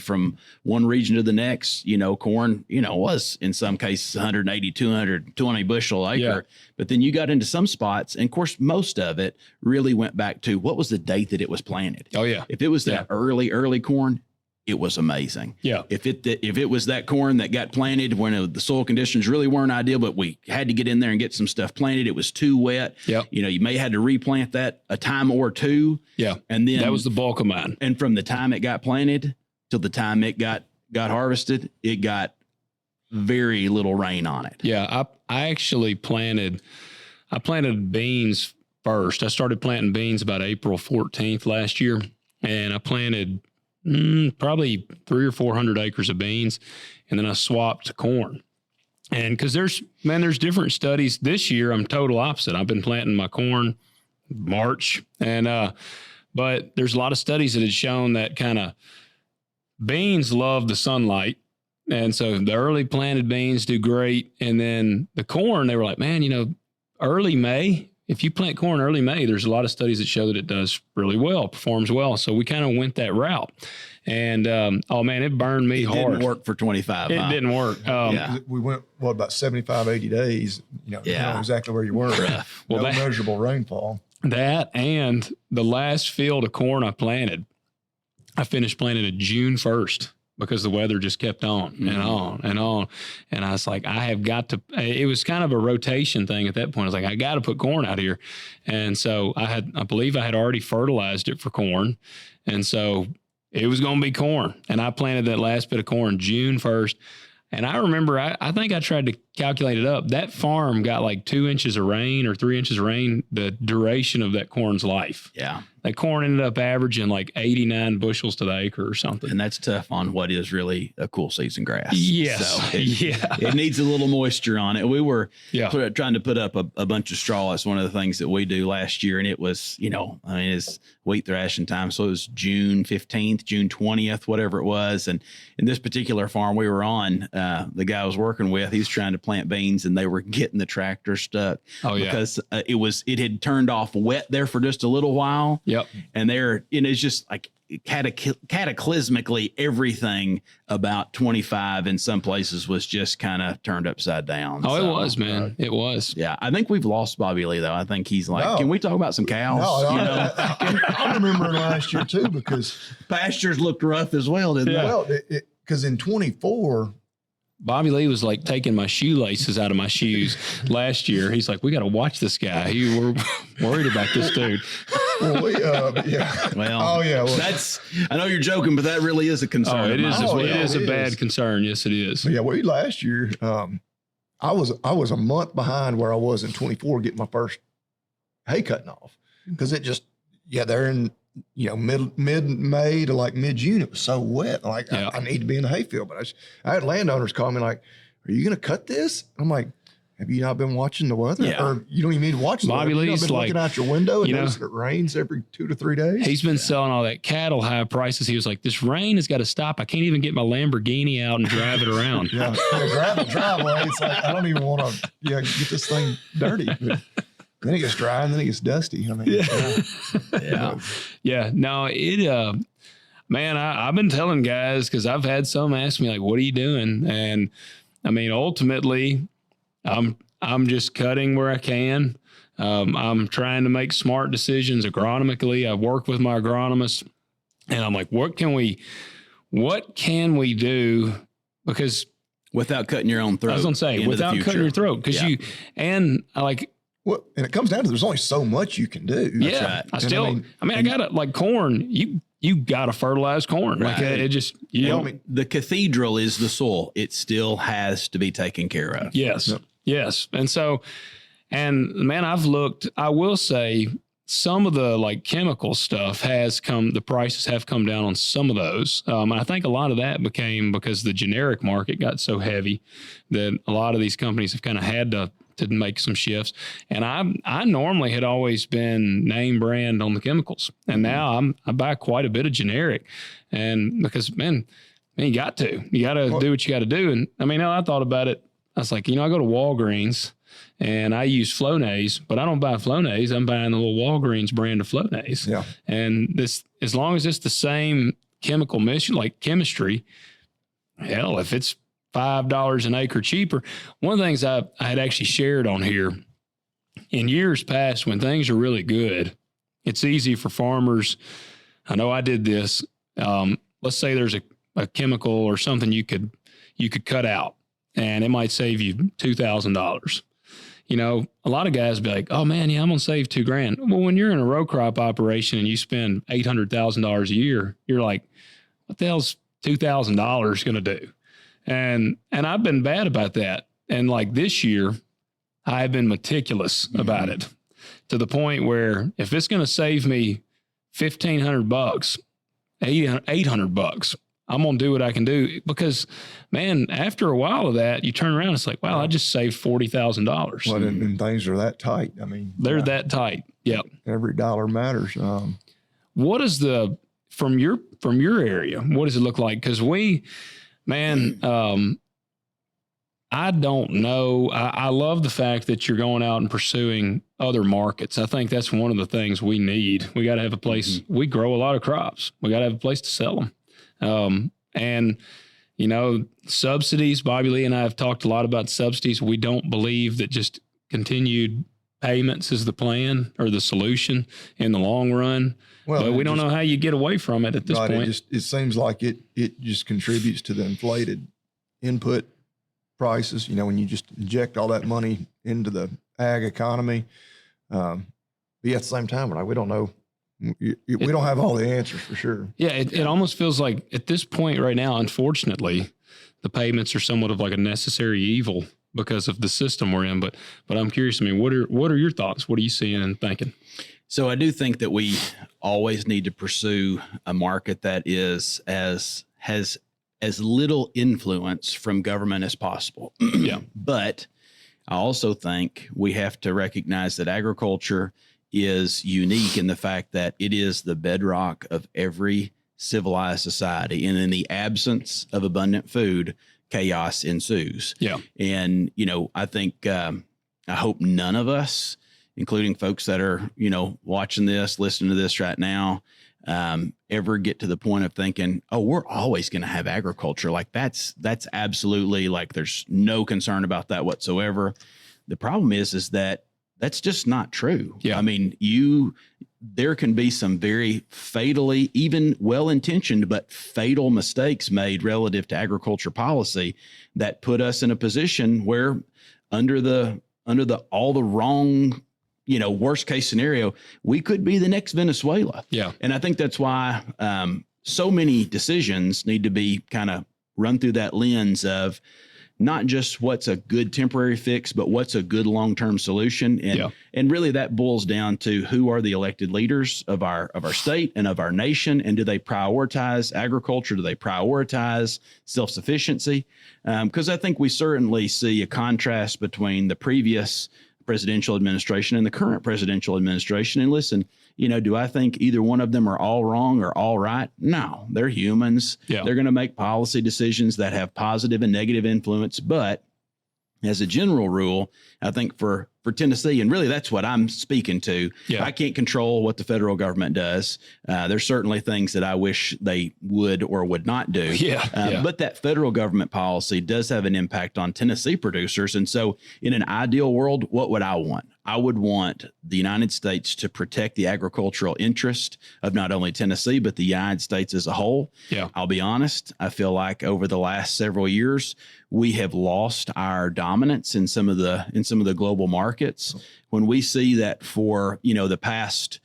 from one region to the next, corn, was in some cases 180, 220 bushel acre. Yeah. But then you got into some spots, and of course, most of it really went back to what was the date that it was planted. Oh, yeah. If it was that early corn, it was amazing. Yeah. If it was that corn that got planted when the soil conditions really weren't ideal, but we had to get in there and get some stuff planted, it was too wet. Yeah. You may have had to replant that a time or two. Yeah. And then that was the bulk of mine. And from the time it got planted till the time it got harvested, it got very little rain on it. Yeah. I actually planted beans first. I started planting beans about April 14th last year, and I planted probably 300 or 400 acres of beans. And then I swapped to corn. And cause there's different studies. This year I'm total opposite. I've been planting my corn March, and, but there's a lot of studies that had shown that kind of beans love the sunlight. And so the early planted beans do great. And then the corn, they were like, man, early May, if you plant corn early May, there's a lot of studies that show that it does really well, performs well. So we kind of went that route. And, oh man, it burned me hard. Didn't work for 25. It didn't work. We went, about 75, 80 days, depending on exactly where you were. Well, no measurable rainfall. That and the last field of corn I planted, I finished planting it June 1st. Because the weather just kept on and on and on. And I was like, I have got to, it was kind of a rotation thing at that point. I was like, I got to put corn out here. And so I believe I had already fertilized it for corn. And so it was going to be corn. And I planted that last bit of corn June 1st. And I remember, I think I tried to calculate it up. That farm got like 2 inches of rain or 3 inches of rain, the duration of that corn's life. Yeah. That corn ended up averaging like 89 bushels to the acre or something. And that's tough on what is really a cool season grass. Yes. So it needs a little moisture on it. We were trying to put up a bunch of straw. That's one of the things that we do last year. And it was, it's wheat thrashing time. So it was June 15th, June 20th, whatever it was. And in this particular farm we were on, the guy I was working with, he was trying to plant beans and they were getting the tractor stuck. Oh, yeah. Because it had turned off wet there for just a little while. Yep. And it's just like cataclysmically everything about 25 in some places was just kind of turned upside down. Oh, it was, man. It was. Yeah. I think we've lost Bobby Lee, though. I think he's like, can we talk about some cows? No, I remember last year, too, because pastures looked rough as well, didn't they? Well, because in 24, Bobby Lee was like taking my shoelaces out of my shoes last year. He's like, we got to watch this guy. We're worried about this dude. Well, yeah. Well, I know you're joking, but that really is a concern. Oh, it is. It is a bad concern. Yes, it is. Yeah. Well, last year, I was a month behind where I was in 24 getting my first hay cutting off because it just, they're in, mid-May to like mid-June, it was so wet. Like I need to be in the hayfield, but I had landowners call me like, "Are you going to cut this?" I'm like, "Have you not been watching the weather? Or you don't even need to watch the Bobby weather. Lee's You've been like, looking out your window and notice that it rains every 2 to 3 days." He's been selling all that cattle high prices. He was like, "This rain has got to stop. I can't even get my Lamborghini out and drive it around." Gravel driveway. It's like I don't even want to get this thing dirty. But then it gets dry and then it gets dusty. I mean, No, man, I've been telling guys because I've had some ask me like, "What are you doing?" And I mean, ultimately, I'm just cutting where I can. I'm trying to make smart decisions agronomically. I work with my agronomist, and I'm like, what can we do? Because without cutting your own throat. I was gonna say without cutting your throat, because Well, and it comes down to there's only so much you can do. That's right. I gotta like corn. You gotta fertilize corn. Right. Like it just the cathedral is the soil. It still has to be taken care of. Yes. Yep. Yes. And man, I've looked. I will say some of the like chemical stuff the prices have come down on some of those. I think a lot of that became because the generic market got so heavy that a lot of these companies have kind of had to make some shifts. And I normally had always been name brand on the chemicals. And now I buy quite a bit of generic. And because, man, you got to do what you got to do. And I mean, I thought about it. I was like, I go to Walgreens and I use Flonase, but I don't buy Flonase. I'm buying the little Walgreens brand of Flonase. Yeah. And this, as long as it's the same chemical mission, like chemistry, hell, if it's $5 an acre cheaper. One of the things I had actually shared on here in years past, when things are really good, it's easy for farmers. I know I did this. Let's say there's a chemical or something you could cut out and it might save you $2,000. A lot of guys be like, "Oh man, I'm going to save $2,000. Well, when you're in a row crop operation and you spend $800,000 a year, you're like, what the hell's $2,000 going to do? And I've been bad about that. And like this year, I've been meticulous about it to the point where if it's going to save me $1,500, $800, I'm going to do what I can do because, man, after a while of that, you turn around, it's like, wow, I just saved $40,000. Well, and things are that tight. I mean, they're that tight. Yep. Every dollar matters. What is from your area, what does it look like? Because I don't know. I love the fact that you're going out and pursuing other markets. I think that's one of the things we need. We got to have a place. We grow a lot of crops. We got to have a place to sell them. And, you know, subsidies, Bobby Lee and I have talked a lot about subsidies. We don't believe that just continued payments is the plan or the solution in the long run. Well, but we don't know how you get away from it at this point. It seems like it just contributes to the inflated input prices, you know, when you just inject all that money into the ag economy. But yeah, at the same time, we don't know. We don't have all the answers for sure. Yeah, it almost feels like at this point right now, unfortunately, the payments are somewhat of like a necessary evil because of the system we're in. But I'm curious. I mean, what are your thoughts? What are you seeing and thinking? So I do think that we always need to pursue a market that has as little influence from government as possible. Yeah. But I also think we have to recognize that agriculture is unique in the fact that it is the bedrock of every civilized society. And in the absence of abundant food, chaos ensues. Yeah. And, you know, I think, I hope none of us, including folks that are, you know, watching this, listening to this right now, ever get to the point of thinking, oh, we're always going to have agriculture. Like that's absolutely, like, there's no concern about that whatsoever. The problem is that that's just not true. Yeah. I mean, there can be some very fatally, even well-intentioned, but fatal mistakes made relative to agriculture policy that put us in a position where under all the wrong, you know, worst case scenario, we could be the next Venezuela. Yeah. And I think that's why so many decisions need to be kind of run through that lens of not just what's a good temporary fix, but what's a good long-term solution. And really that boils down to who are the elected leaders of our state and of our nation. And do they prioritize agriculture? Do they prioritize self-sufficiency? Because I think we certainly see a contrast between the previous presidential administration and the current presidential administration. And listen, you know, do I think either one of them are all wrong or all right? No, they're humans. Yeah. They're going to make policy decisions that have positive and negative influence. But as a general rule, I think for Tennessee, and really that's what I'm speaking to. Yeah. I can't control what the federal government does. There's certainly things that I wish they would or would not do. But that federal government policy does have an impact on Tennessee producers. And so in an ideal world, what would I want? I would want the United States to protect the agricultural interest of not only Tennessee, but the United States as a whole. Yeah. I'll be honest. I feel like over the last several years, we have lost our dominance in some of the global markets. When we see that for, you know, the past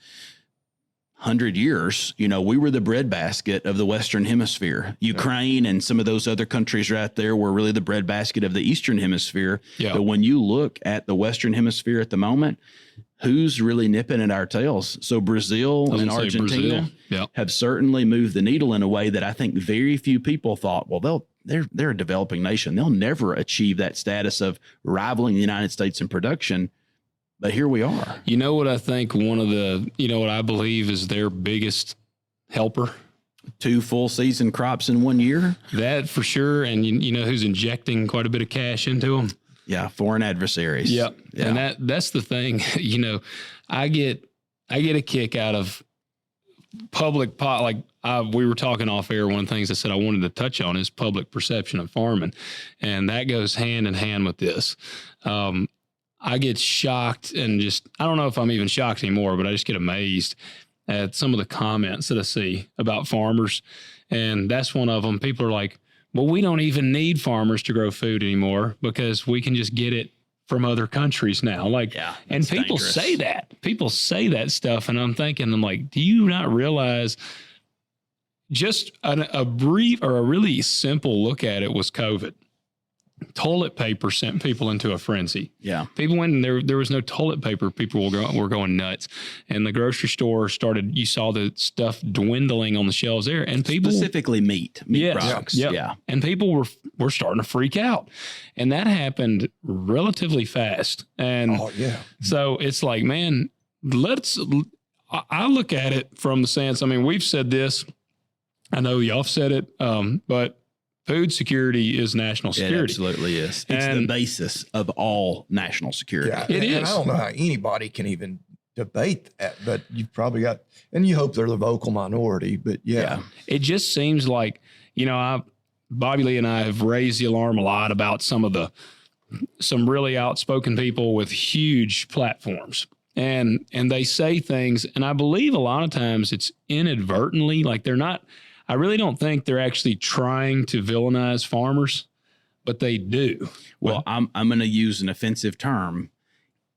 100 years, you know, we were the breadbasket of the Western Hemisphere. Ukraine and some of those other countries right there were really the breadbasket of the Eastern Hemisphere. Yeah. But when you look at the Western Hemisphere at the moment, who's really nipping at our tails? So Brazil and Argentina have certainly moved the needle in a way that I think very few people thought, well, they're a developing nation. They'll never achieve that status of rivaling the United States in production. But here we are. You know what I think what I believe is their biggest helper? 2 full season crops in 1 year. That for sure. And you know who's injecting quite a bit of cash into them? Yeah. Foreign adversaries. Yep. Yeah. And that's the thing, you know, I get a kick out of public we were talking off air. One of the things I said I wanted to touch on is public perception of farming. And that goes hand in hand with this. I get shocked and I don't know if I'm even shocked anymore, but I just get amazed at some of the comments that I see about farmers. And that's one of them. People are like, well, we don't even need farmers to grow food anymore because we can just get it from other countries now. And people say that. People say that stuff. And I'm like, do you not realize just a brief or a really simple look at it was COVID? Toilet paper sent people into a frenzy. Yeah. People when there was no toilet paper, people were going nuts. And the grocery store you saw the stuff dwindling on the shelves there. And people specifically meat products. Yeah. And people were starting to freak out. And that happened relatively fast. And so it's like, man, I look at it from the sense, I mean, we've said this. I know y'all have said it, but food security is national It security. absolutely is. It's the basis of all national security. Yeah, It is. And I don't know how anybody can even debate that, but you've probably got, and you hope they're the vocal minority, but yeah. It just seems like, Bobby Lee and I have raised the alarm a lot about some really outspoken people with huge platforms. And they say things, and I believe a lot of times it's inadvertently, like I really don't think they're actually trying to villainize farmers, but they do. Well, I'm going to use an offensive term.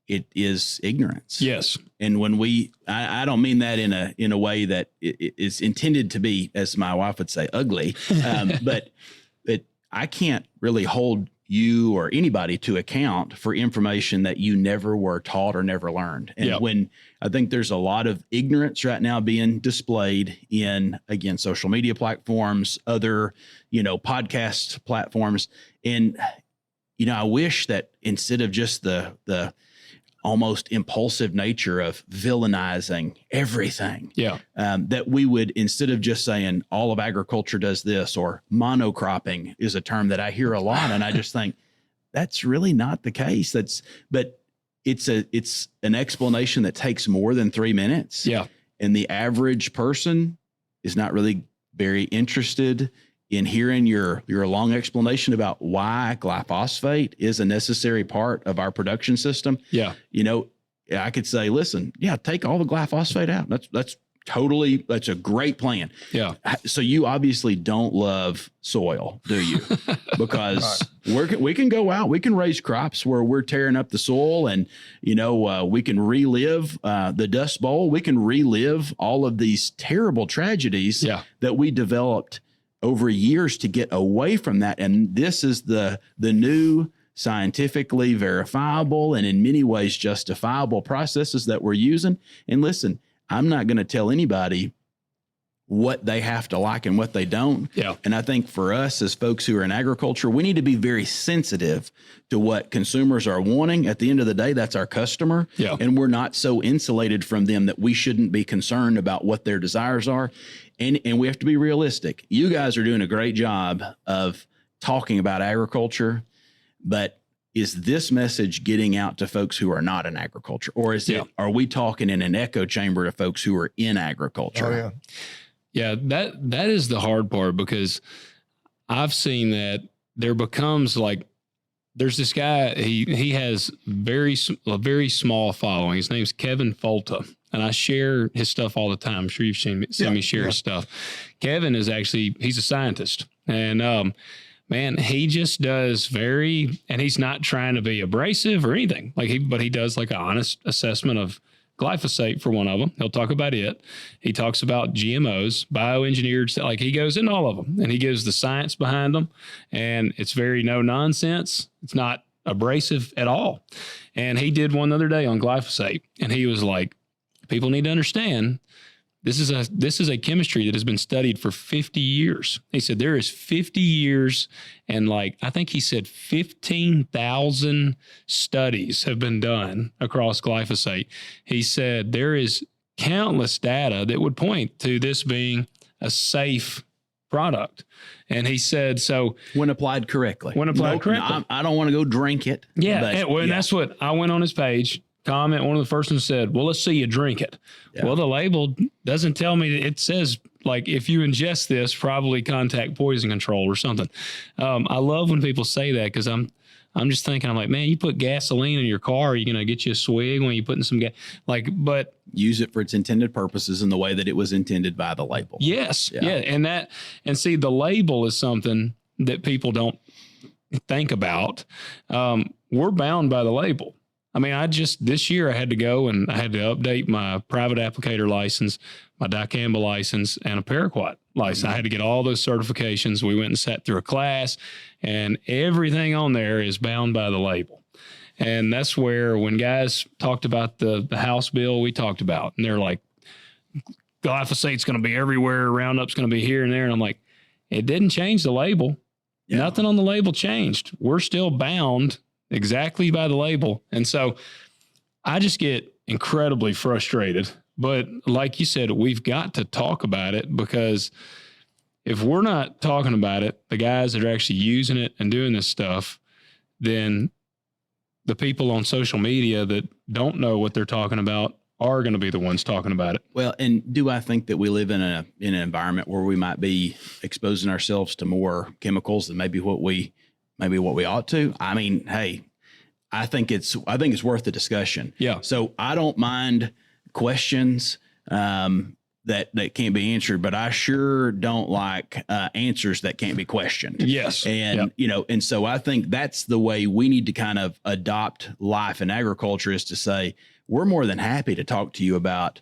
It is ignorance. Yes. And when I don't mean that in a way that it is intended to be, as my wife would say, ugly. But I can't really hold you or anybody to account for information that you never were taught or never learned. And when I think there's a lot of ignorance right now being displayed in, again, social media platforms, other, podcast platforms. And, I wish that instead of just the almost impulsive nature of villainizing everything. That we would, instead of just saying all of agriculture does this, or monocropping is a term that I hear a lot. And I just think that's really not the case. But it's an explanation that takes more than 3 minutes. Yeah. And the average person is not really very interested in hearing your long explanation about why glyphosate is a necessary part of our production system. Yeah. I could say, listen, take all the glyphosate out. That's a great plan. Yeah. So you obviously don't love soil, do you? Because we can go out, we can raise crops where we're tearing up the soil, and, we can relive the Dust Bowl. We can relive all of these terrible tragedies that we developed over years to get away from that. And this is the new scientifically verifiable and in many ways justifiable processes that we're using. And listen, I'm not going to tell anybody what they have to like and what they don't. Yeah. And I think for us as folks who are in agriculture, we need to be very sensitive to what consumers are wanting. At the end of the day, that's our customer. Yeah. And we're not so insulated from them that we shouldn't be concerned about what their desires are. And we have to be realistic. You guys are doing a great job of talking about agriculture, but is this message getting out to folks who are not in agriculture? Or are we talking in an echo chamber to folks who are in agriculture? Oh, yeah. Yeah, that is the hard part, because I've seen that there becomes like, there's this guy, he has a very small following. His name's Kevin Folta, and I share his stuff all the time. I'm sure you've seen me share his stuff. Kevin he's a scientist, and man, he just does and he's not trying to be abrasive or anything, but he does like an honest assessment of glyphosate for one of them. He'll talk about it. He talks about GMOs, bioengineered, like he goes into all of them, and he gives the science behind them. And it's very no nonsense. It's not abrasive at all. And he did one the other day on glyphosate, and he was like, people need to understand this is a chemistry that has been studied for 50 years. He said there is 50 years, and I think he said 15,000 studies have been done across glyphosate. He said there is countless data that would point to this being a safe product. And he said, so when applied correctly, I don't want to go drink it. Yeah. And that's what I went on his page. Comment. One of the first ones said, well, let's see you drink it. Yeah. Well, the label doesn't tell me. It says, if you ingest this, probably contact poison control or something. I love when people say that, because I'm just thinking, I'm like, man, you put gasoline in your car, are you going to get you a swig when you're putting some gas? But use it for its intended purposes in the way that it was intended by the label. Yes. Yeah. And see, the label is something that people don't think about. We're bound by the label. I mean, this year I had to go and I had to update my private applicator license, my dicamba license, and a paraquat license. I had to get all those certifications. We went and sat through a class, and everything on there is bound by the label. And that's where, when guys talked about the House bill we talked about, and they're like, glyphosate's going to be everywhere, Roundup's going to be here and there. And I'm like, it didn't change the label. Yeah. Nothing on the label changed. We're still bound exactly by the label. And so I just get incredibly frustrated. But like you said, we've got to talk about it, because if we're not talking about it, the guys that are actually using it and doing this stuff, then the people on social media that don't know what they're talking about are going to be the ones talking about it. Well, and do I think that we live in an environment where we might be exposing ourselves to more chemicals than maybe what we ought to? I mean, hey, I think it's worth the discussion. Yeah. So I don't mind questions that can't be answered, but I sure don't like answers that can't be questioned. Yes. And, and so I think that's the way we need to kind of adopt life in agriculture, is to say, we're more than happy to talk to you about,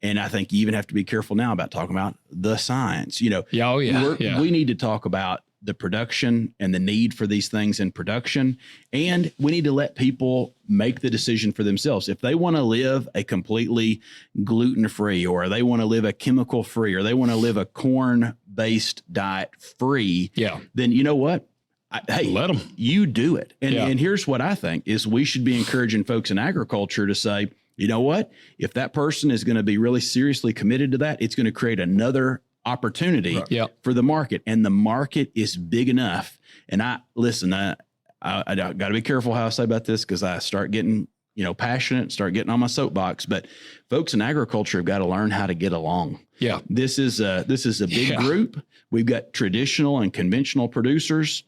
and I think you even have to be careful now about talking about the science. We need to talk about the production and the need for these things in production. And we need to let people make the decision for themselves. If they want to live a completely gluten-free, or they want to live a chemical-free, or they want to live a corn-based diet free, then you know what? Hey, let them. You do it. And here's what I think is we should be encouraging folks in agriculture to say, you know what? If that person is going to be really seriously committed to that, it's going to create another opportunity for the market. And the market is big enough. And I got to be careful how I say about this, because I start getting, passionate, start getting on my soapbox. But folks in agriculture have got to learn how to get along. Yeah. This is a big group. We've got traditional and conventional producers.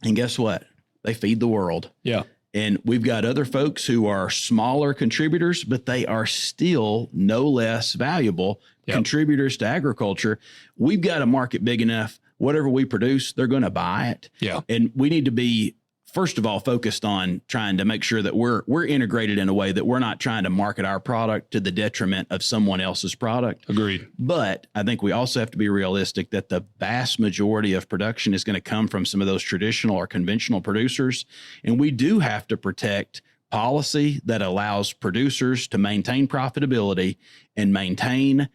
And guess what? They feed the world. Yeah. And we've got other folks who are smaller contributors, but they are still no less valuable contributors to agriculture. We've got a market big enough. Whatever we produce, they're going to buy it. Yeah. And we need to be, first of all, focused on trying to make sure that we're integrated in a way that we're not trying to market our product to the detriment of someone else's product. Agreed. But I think we also have to be realistic that the vast majority of production is going to come from some of those traditional or conventional producers. And we do have to protect policy that allows producers to maintain profitability and maintain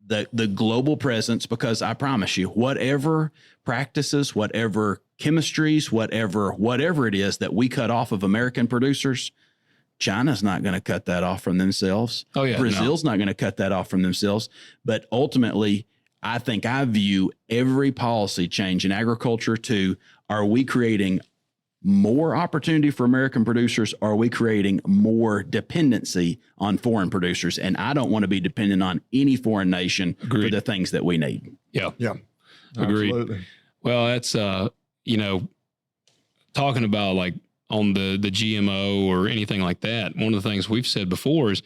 the global presence, because I promise you, whatever practices, whatever chemistries, whatever it is that we cut off of American producers, China's not going to cut that off from themselves. Oh, yeah. Brazil's not going to cut that off from themselves. But ultimately, I think I view every policy change in agriculture to, are we creating more opportunity for American producers, or are we creating more dependency on foreign producers? And I don't want to be dependent on any foreign nation for the things that we need. Yeah. Yeah. Agreed. Absolutely. Well, that's, talking about like on the GMO or anything like that. One of the things we've said before is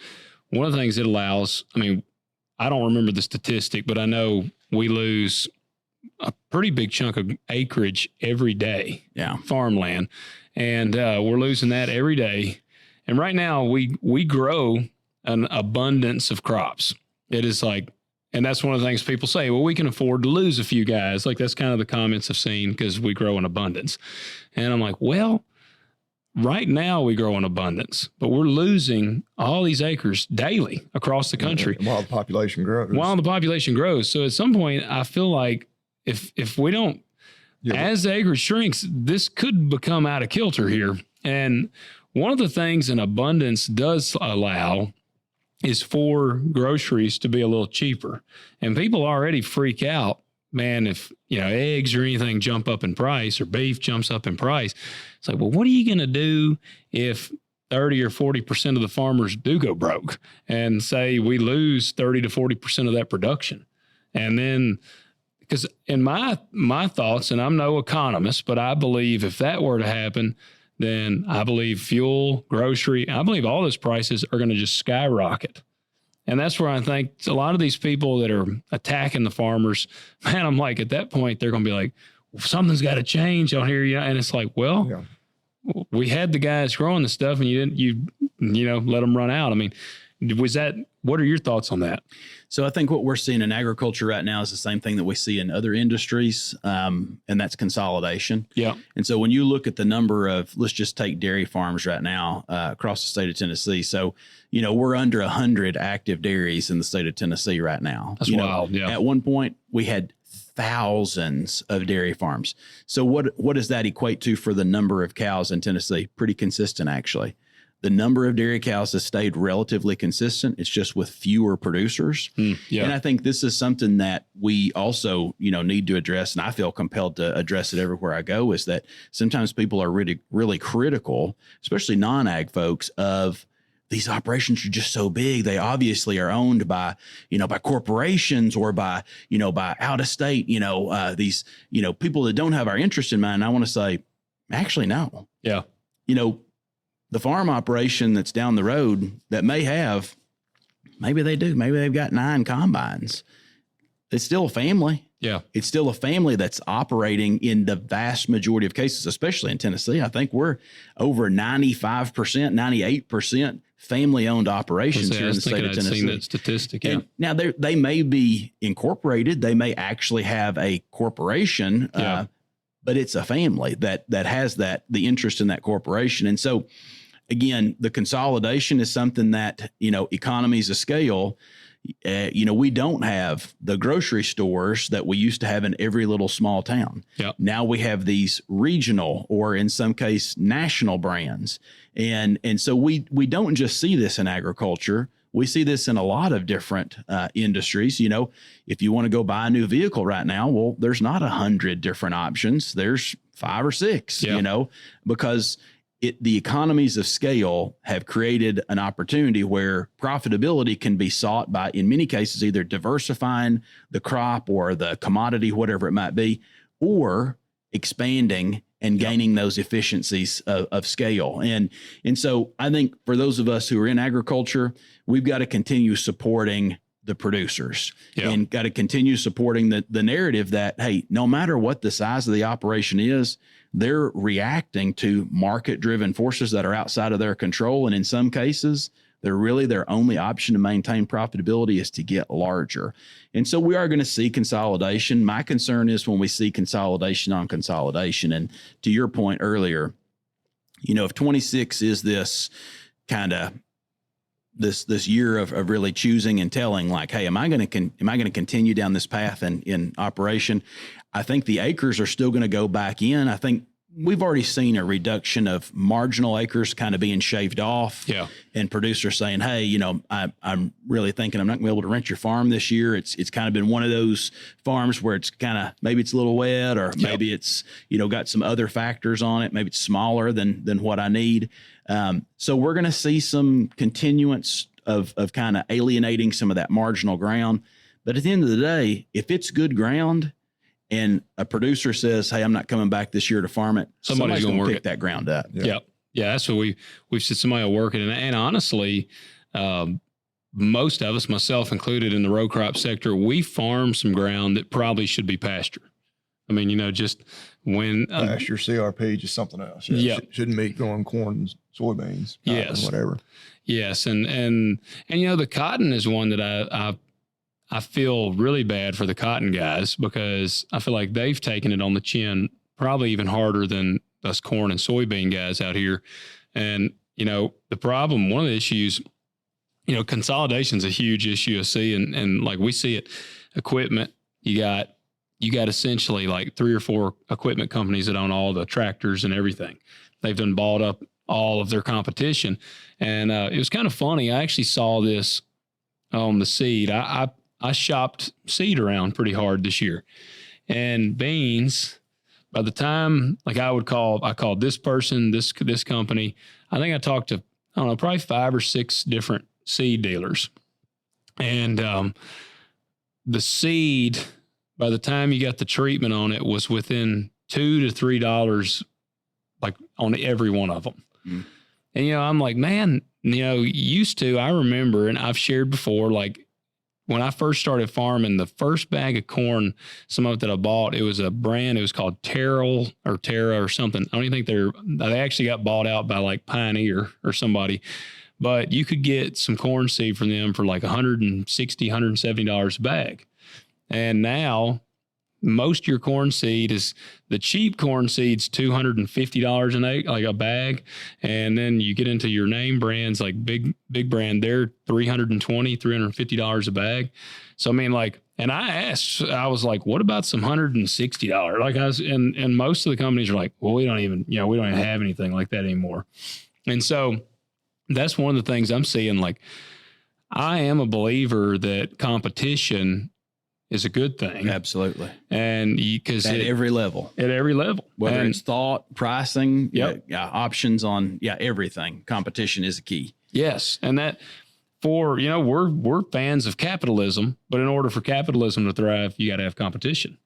one of the things it allows, I don't remember the statistic, but I know we lose a pretty big chunk of acreage every day. Yeah. Farmland. And we're losing that every day. And right now we grow an abundance of crops. It is like, and that's one of the things people say, well, we can afford to lose a few guys. Like that's kind of the comments I've seen, because we grow in abundance. And I'm like, well, right now we grow in abundance, but we're losing all these acres daily across the country. While the population grows. So at some point, I feel like if we don't, as the acreage shrinks, this could become out of kilter here. And one of the things an abundance does allow is for groceries to be a little cheaper. And people already freak out, man, if eggs or anything jump up in price, or beef jumps up in price. It's like, well, what are you going to do if 30 or 40% of the farmers do go broke, and say we lose 30 to 40% of that production? And then, because in my thoughts, and I'm no economist, but I believe if that were to happen, then I believe fuel, grocery, I believe all those prices are going to just skyrocket. And that's where I think a lot of these people that are attacking the farmers, man, I'm like, at that point, they're going to be like, something's got to change on here. And it's like, well, we had the guys growing the stuff, and you let them run out. What are your thoughts on that? So I think what we're seeing in agriculture right now is the same thing that we see in other industries, and that's consolidation. Yeah. And so when you look at the number of, let's just take dairy farms right now across the state of Tennessee. So, we're under 100 active dairies in the state of Tennessee right now. That's wild. Yeah. At one point, we had thousands of dairy farms. So what does that equate to for the number of cows in Tennessee? Pretty consistent, actually. the number of dairy cows has stayed relatively consistent. It's just with fewer producers. Yeah. And I think this is something that we also, need to address. And I feel compelled to address it everywhere I go, is that sometimes people are really, really critical, especially non-ag folks, of these operations are just so big. They obviously are owned by, by corporations or by out of state, these, people that don't have our interest in mind. And I want to say, actually, no. Yeah. The farm operation that's down the road that maybe they do, maybe they've got 9 combines. It's still a family. Yeah. It's still a family that's operating in the vast majority of cases, especially in Tennessee. I think we're over 95%, 98% family-owned operations here in the state of Tennessee. Seen that statistic. Yeah. And now they may be incorporated. They may actually have a corporation, but it's a family that has the interest in that corporation. And so, again, the consolidation is something that, economies of scale, we don't have the grocery stores that we used to have in every little small town. Yep. Now we have these regional, or in some case national brands. And so we don't just see this in agriculture. We see this in a lot of different industries. If you want to go buy a new vehicle right now, well, there's not 100 different options. There's 5 or 6, because the economies of scale have created an opportunity where profitability can be sought by, in many cases, either diversifying the crop or the commodity, whatever it might be, or expanding and gaining those efficiencies of scale. And so I think for those of us who are in agriculture, we've got to continue supporting the producers and got to continue supporting the narrative that, hey, no matter what the size of the operation is, they're reacting to market-driven forces that are outside of their control. And in some cases, their only option to maintain profitability is to get larger. And so we are going to see consolidation. My concern is when we see consolidation on consolidation. And to your point earlier, if 26 is this kind of this year of really choosing and telling, like, hey, am I going to continue down this path in operation? I think the acres are still going to go back in. I think we've already seen a reduction of marginal acres kind of being shaved off. Yeah. And producers saying, hey, I'm really thinking I'm not going to be able to rent your farm this year. It's kind of been one of those farms where it's kind of, maybe it's a little wet, or maybe it's, got some other factors on it. Maybe it's smaller than what I need. So we're going to see some continuance of kind of alienating some of that marginal ground. But at the end of the day, if it's good ground and a producer says, hey, I'm not coming back this year to farm it, somebody's going to pick that ground up. Yeah. That's what we've said, somebody will work it. And honestly, most of us, myself included in the row crop sector, we farm some ground that probably should be pasture. I mean, just when pasture CRP, just something else. Shouldn't be growing corn and soybeans. Yes. Whatever. Yes. And the cotton is one that I feel really bad for the cotton guys, because I feel like they've taken it on the chin probably even harder than us corn and soybean guys out here. And, the problem, one of the issues, consolidation is a huge issue I see. And like we see it, equipment, you got essentially like 3 or 4 equipment companies that own all the tractors and everything. They've done bought up all of their competition. And it was kind of funny. I actually saw this on the seed. I shopped seed around pretty hard this year, and beans, by the time, like I called this person, this company, I think I talked to, I don't know, probably 5 or 6 different seed dealers. And the seed, by the time you got the treatment on it, was within $2 to $3, like on every one of them. Mm. And, I'm like, man, I remember, and I've shared before, like, when I first started farming, the first bag of corn, some of it that I bought, it was a brand, it was called Terra or something. I don't even think they actually got bought out by like Pioneer or somebody, but you could get some corn seed from them for like $160, $170 a bag. And now most of your corn seed is, the cheap corn seed's $250 an acre, like a bag. And then you get into your name brands, like big brand, they're $320, $350 a bag. So, I mean, like, and I was like, what about some $160? Like and most of the companies are like, well, we don't even have anything like that anymore. And so that's one of the things I'm seeing. Like, I am a believer that competition is a good thing. Absolutely. And because at every level, whether it's thought, pricing, options on, everything, competition is a key. Yes. And that we're fans of capitalism, but in order for capitalism to thrive, you got to have competition.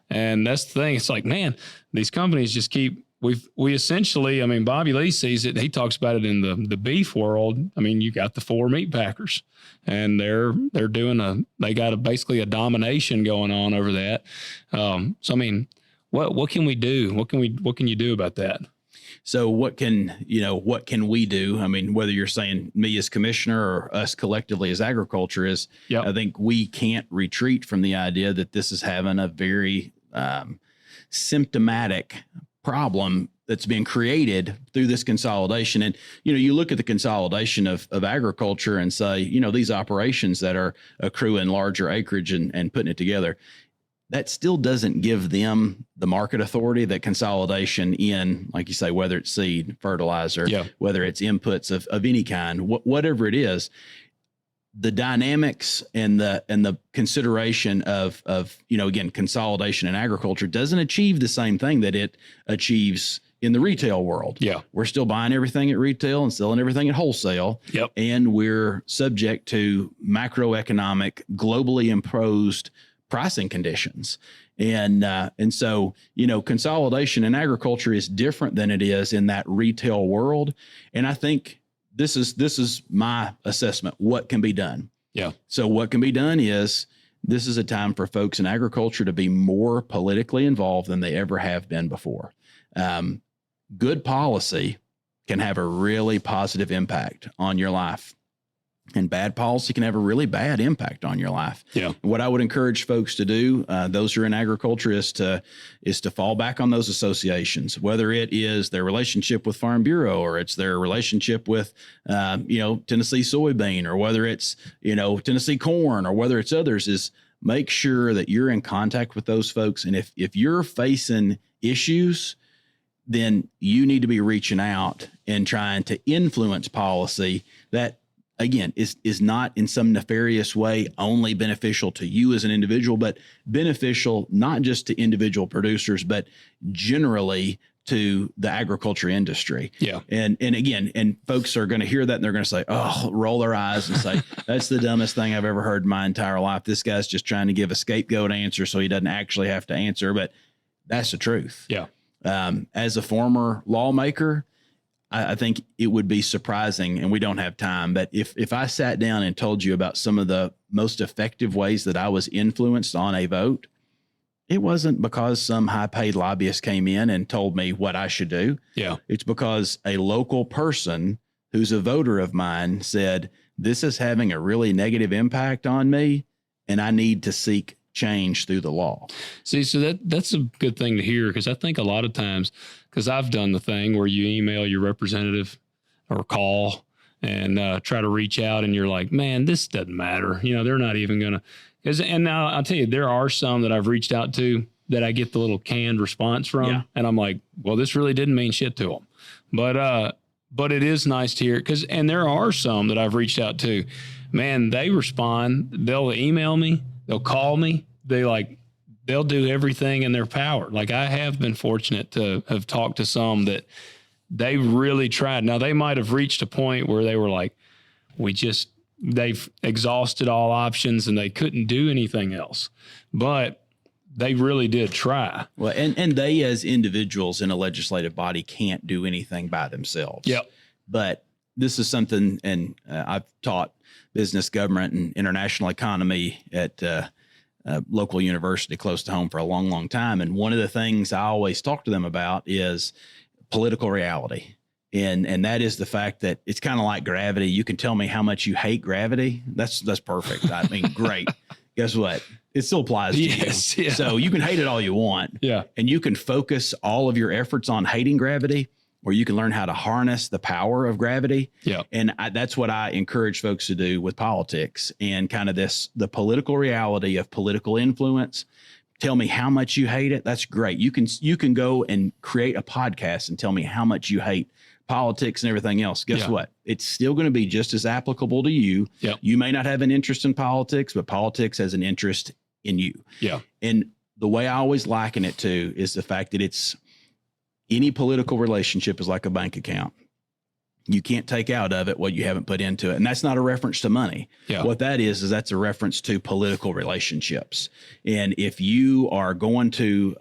And that's the thing. It's like, man, these companies just we essentially, I mean, Bobby Lee sees it. He talks about it in the beef world. I mean, you got the 4 meat packers, and they're doing they got basically a domination going on over that. So I mean, what can we do? What can you do about that? So what can we do? I mean, whether you're saying me as commissioner or us collectively as agriculture is, I think we can't retreat from the idea that this is having a very symptomatic problem that's being created through this consolidation. And, you look at the consolidation of agriculture and say, these operations that are accruing larger acreage and putting it together, that still doesn't give them the market authority that consolidation in, like you say, whether it's seed, fertilizer, whether it's inputs of any kind, whatever it is, the dynamics and the consideration of again, consolidation in agriculture doesn't achieve the same thing that it achieves in the retail world. Yeah. We're still buying everything at retail and selling everything at wholesale. Yep. And we're subject to macroeconomic, globally imposed pricing conditions. And so, consolidation in agriculture is different than it is in that retail world. And I think this is my assessment. What can be done? Yeah. So what can be done is this is a time for folks in agriculture to be more politically involved than they ever have been before. Good policy can have a really positive impact on your life. And bad policy can have a really bad impact on your life. Yeah. What I would encourage folks to do, those who are in agriculture, is to fall back on those associations, whether it is their relationship with Farm Bureau or it's their relationship with, Tennessee soybean, or whether it's, Tennessee corn, or whether it's others, is make sure that you're in contact with those folks. And if you're facing issues, then you need to be reaching out and trying to influence policy that, again, is not in some nefarious way only beneficial to you as an individual, but beneficial not just to individual producers, but generally to the agriculture industry. Yeah. And again, folks are going to hear that and they're going to say, roll their eyes and say, that's the dumbest thing I've ever heard in my entire life. This guy's just trying to give a scapegoat answer so he doesn't actually have to answer. But that's the truth. Yeah. As a former lawmaker, I think it would be surprising, and we don't have time, but if I sat down and told you about some of the most effective ways that I was influenced on a vote, it wasn't because some high-paid lobbyist came in and told me what I should do. Yeah. It's because a local person who's a voter of mine said, this is having a really negative impact on me, and I need to seek change through the law. See, so that's a good thing to hear, because I think a lot of times, because I've done the thing where you email your representative or call and try to reach out, and you're like, man, this doesn't matter. They're not even going to. And now I'll tell you, there are some that I've reached out to that I get the little canned response from. Yeah. And I'm like, well, this really didn't mean shit to them. But it is nice to hear, and there are some that I've reached out to. Man, they respond. They'll email me. They'll call me. They'll do everything in their power. Like, I have been fortunate to have talked to some that they really tried. Now, they might have reached a point where they were like, they've exhausted all options and they couldn't do anything else. But they really did try. Well, and they as individuals in a legislative body can't do anything by themselves. Yep. But this is something, and I've taught business, government, and international economy at local university close to home for a long, long time. And one of the things I always talk to them about is political reality. And that is the fact that it's kind of like gravity. You can tell me how much you hate gravity. That's perfect. I mean, great. Guess what? It still applies to you. Yeah. So you can hate it all you want. Yeah. And you can focus all of your efforts on hating gravity, or you can learn how to harness the power of gravity. Yeah. And that's what I encourage folks to do with politics and kind of the political reality of political influence. Tell me how much you hate it. That's great. You can go and create a podcast and tell me how much you hate politics and everything else. Guess Yeah. what? It's still going to be just as applicable to you. Yep. You may not have an interest in politics, but politics has an interest in you. Yeah. And the way I always liken it to is the fact that it's any political relationship is like a bank account. You can't take out of it what you haven't put into it. And that's not a reference to money. Yeah. What that is that's a reference to political relationships. And if you are going to,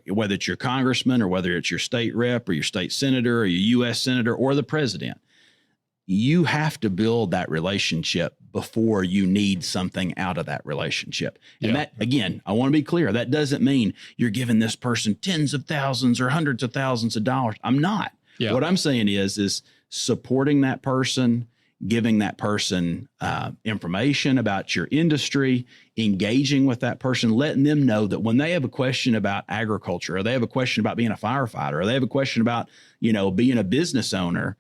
whether it's your congressman or whether it's your state rep or your state senator or your U.S. senator or the president, you have to build that relationship before you need something out of that relationship. And that, again, I want to be clear. That doesn't mean you're giving this person tens of thousands or hundreds of thousands of dollars. I'm not. Yeah. What I'm saying is supporting that person, giving that person information about your industry, engaging with that person, letting them know that when they have a question about agriculture, or they have a question about being a firefighter, or they have a question about, being a business owner,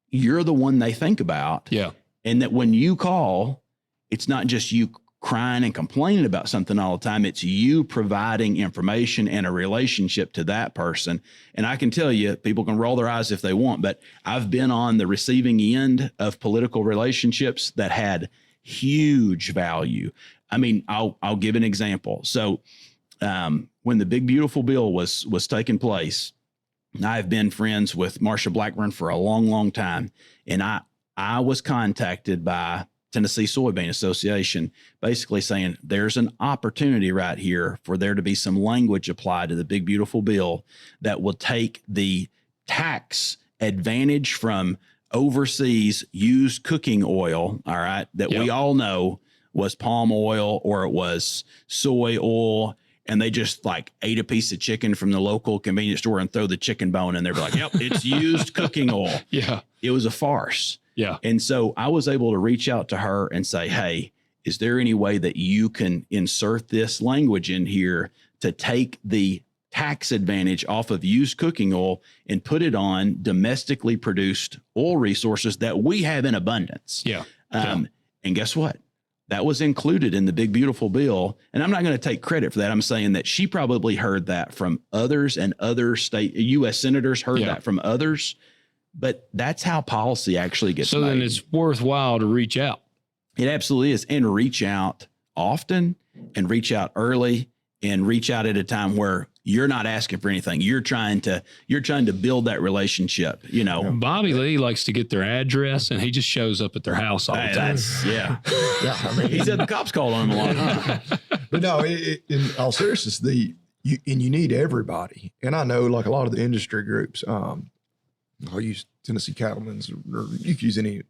you're the one they think about. Yeah. And that when you call, it's not just you crying and complaining about something all the time. It's you providing information and a relationship to that person. And I can tell you, people can roll their eyes if they want, but I've been on the receiving end of political relationships that had huge value. I mean, I'll give an example. So when the Big Beautiful Bill was taking place, I've been friends with Marsha Blackburn for a long, long time. And I was contacted by Tennessee Soybean Association, basically saying there's an opportunity right here for there to be some language applied to the Big Beautiful Bill that will take the tax advantage from overseas used cooking oil, all right, that we all know was palm oil or it was soy oil, and they just like ate a piece of chicken from the local convenience store and throw the chicken bone in there. Be like, yep, it's used cooking oil. Yeah. It was a farce. Yeah. And so I was able to reach out to her and say, hey, is there any way that you can insert this language in here to take the tax advantage off of used cooking oil and put it on domestically produced oil resources that we have in abundance? Yeah. And guess what? That was included in the Big Beautiful Bill. And I'm not going to take credit for that. I'm saying that she probably heard that from others, and other state U.S. senators heard that from others. But that's how policy actually gets made. Then it's worthwhile to reach out. It absolutely is. And reach out often, and reach out early, and reach out at a time where you're not asking for anything. You're trying to build that relationship, Bobby Lee likes to get their address, and he just shows up at their house all the time. Yeah. I mean, he said the cops called on him a lot. But no, in all seriousness, you need everybody. And I know, like a lot of the industry groups, I'll use Tennessee Cattlemen's, or you can use any,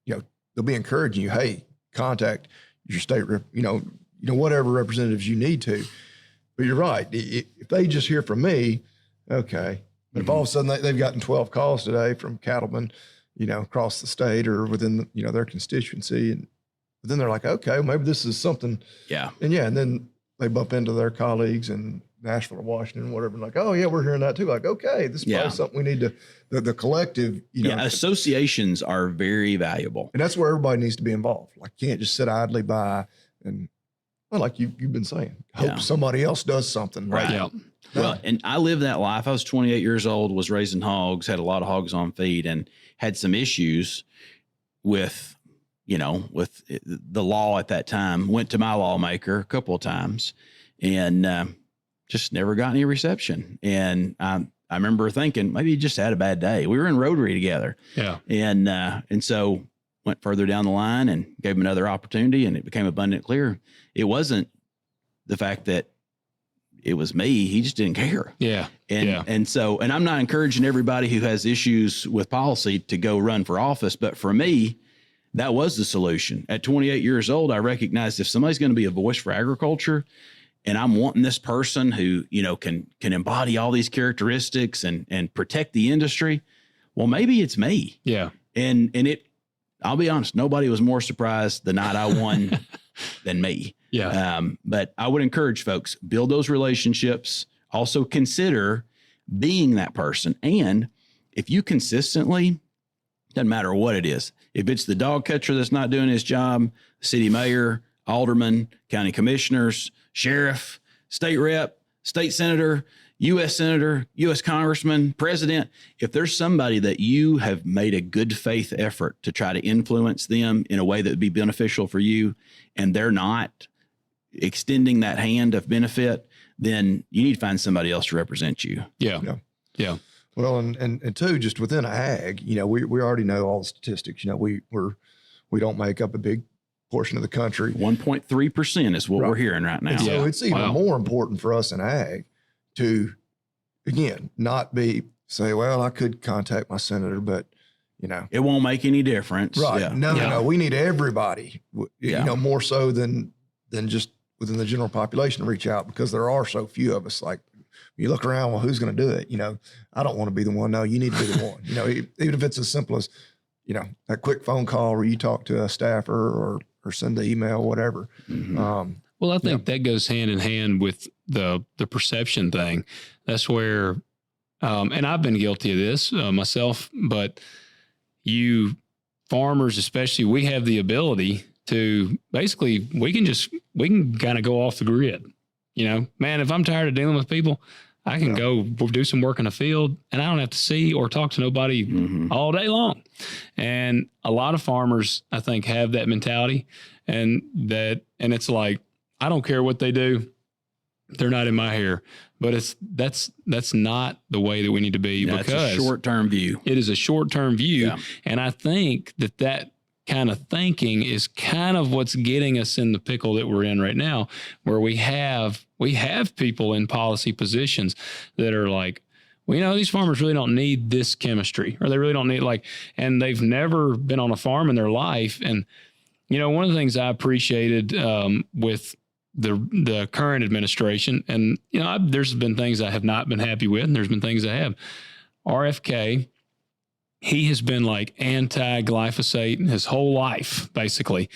they'll be encouraging you, hey, contact your state rep, whatever representatives you need to. But you're right. If they just hear from me, okay. But if all of a sudden they've gotten 12 calls today from cattlemen, across the state or within, their constituency, and then they're like, okay, well, maybe this is something. Yeah. And then they bump into their colleagues in Nashville or Washington, whatever, and like, oh yeah, we're hearing that too. Like, okay, this is probably something we need to, the collective, associations are very valuable. And that's where everybody needs to be involved. Like, you can't just sit idly by and, well, like you've been saying, hope somebody else does something. Right. Yeah. Well, and I lived that life. I was 28 years old, was raising hogs, had a lot of hogs on feed, and had some issues with the law at that time. Went to my lawmaker a couple of times, and just never got any reception. And I remember thinking maybe he just had a bad day. We were in Rotary together. Yeah. And so went further down the line and gave him another opportunity, and it became abundant clear. It wasn't the fact that it was me. He just didn't care. Yeah. And so I'm not encouraging everybody who has issues with policy to go run for office. But for me, that was the solution. At 28 years old, I recognized if somebody's going to be a voice for agriculture, and I'm wanting this person who, can embody all these characteristics and protect the industry, well, maybe it's me. Yeah. And I'll be honest, nobody was more surprised the night I won than me. Yeah. But I would encourage folks, build those relationships. Also consider being that person. And if you consistently, doesn't matter what it is, if it's the dog catcher that's not doing his job, city mayor, alderman, county commissioners, sheriff, state rep, state senator, U.S. Senator, U.S. Congressman, President, if there's somebody that you have made a good faith effort to try to influence them in a way that would be beneficial for you, and they're not extending that hand of benefit, then you need to find somebody else to represent you. Yeah. Well, and two, just within ag, we already know all the statistics. We don't make up a big portion of the country. 1.3% is what we're hearing right now. And so it's even more important for us in ag to, again, not say, well, I could contact my senator, but it won't make any difference. Right. Yeah. No. We need everybody, more so than just within the general population to reach out, because there are so few of us. Like, you look around, well, who's going to do it? I don't want to be the one. No, you need to be the one. Even if it's as simple as, a quick phone call where you talk to a staffer or send an email, whatever. Mm-hmm. Well, I think that goes hand in hand with the perception thing. That's where, and I've been guilty of this myself, but you farmers, especially, we have the ability to basically, we can kind of go off the grid. Man, if I'm tired of dealing with people, I can go do some work in the field and I don't have to see or talk to nobody all day long. And a lot of farmers, I think, have that mentality, and it's like, I don't care what they do. They're not in my hair. But that's not the way that we need to be, because it's a short-term view. It is a short-term view. And I think that kind of thinking is kind of what's getting us in the pickle that we're in right now, where we have people in policy positions that are like, these farmers really don't need this chemistry, or they really don't need and they've never been on a farm in their life. And, one of the things I appreciated with the current administration, and, there's been things I have not been happy with, and there's been things I have. RFK, he has been anti-glyphosate his whole life, basically.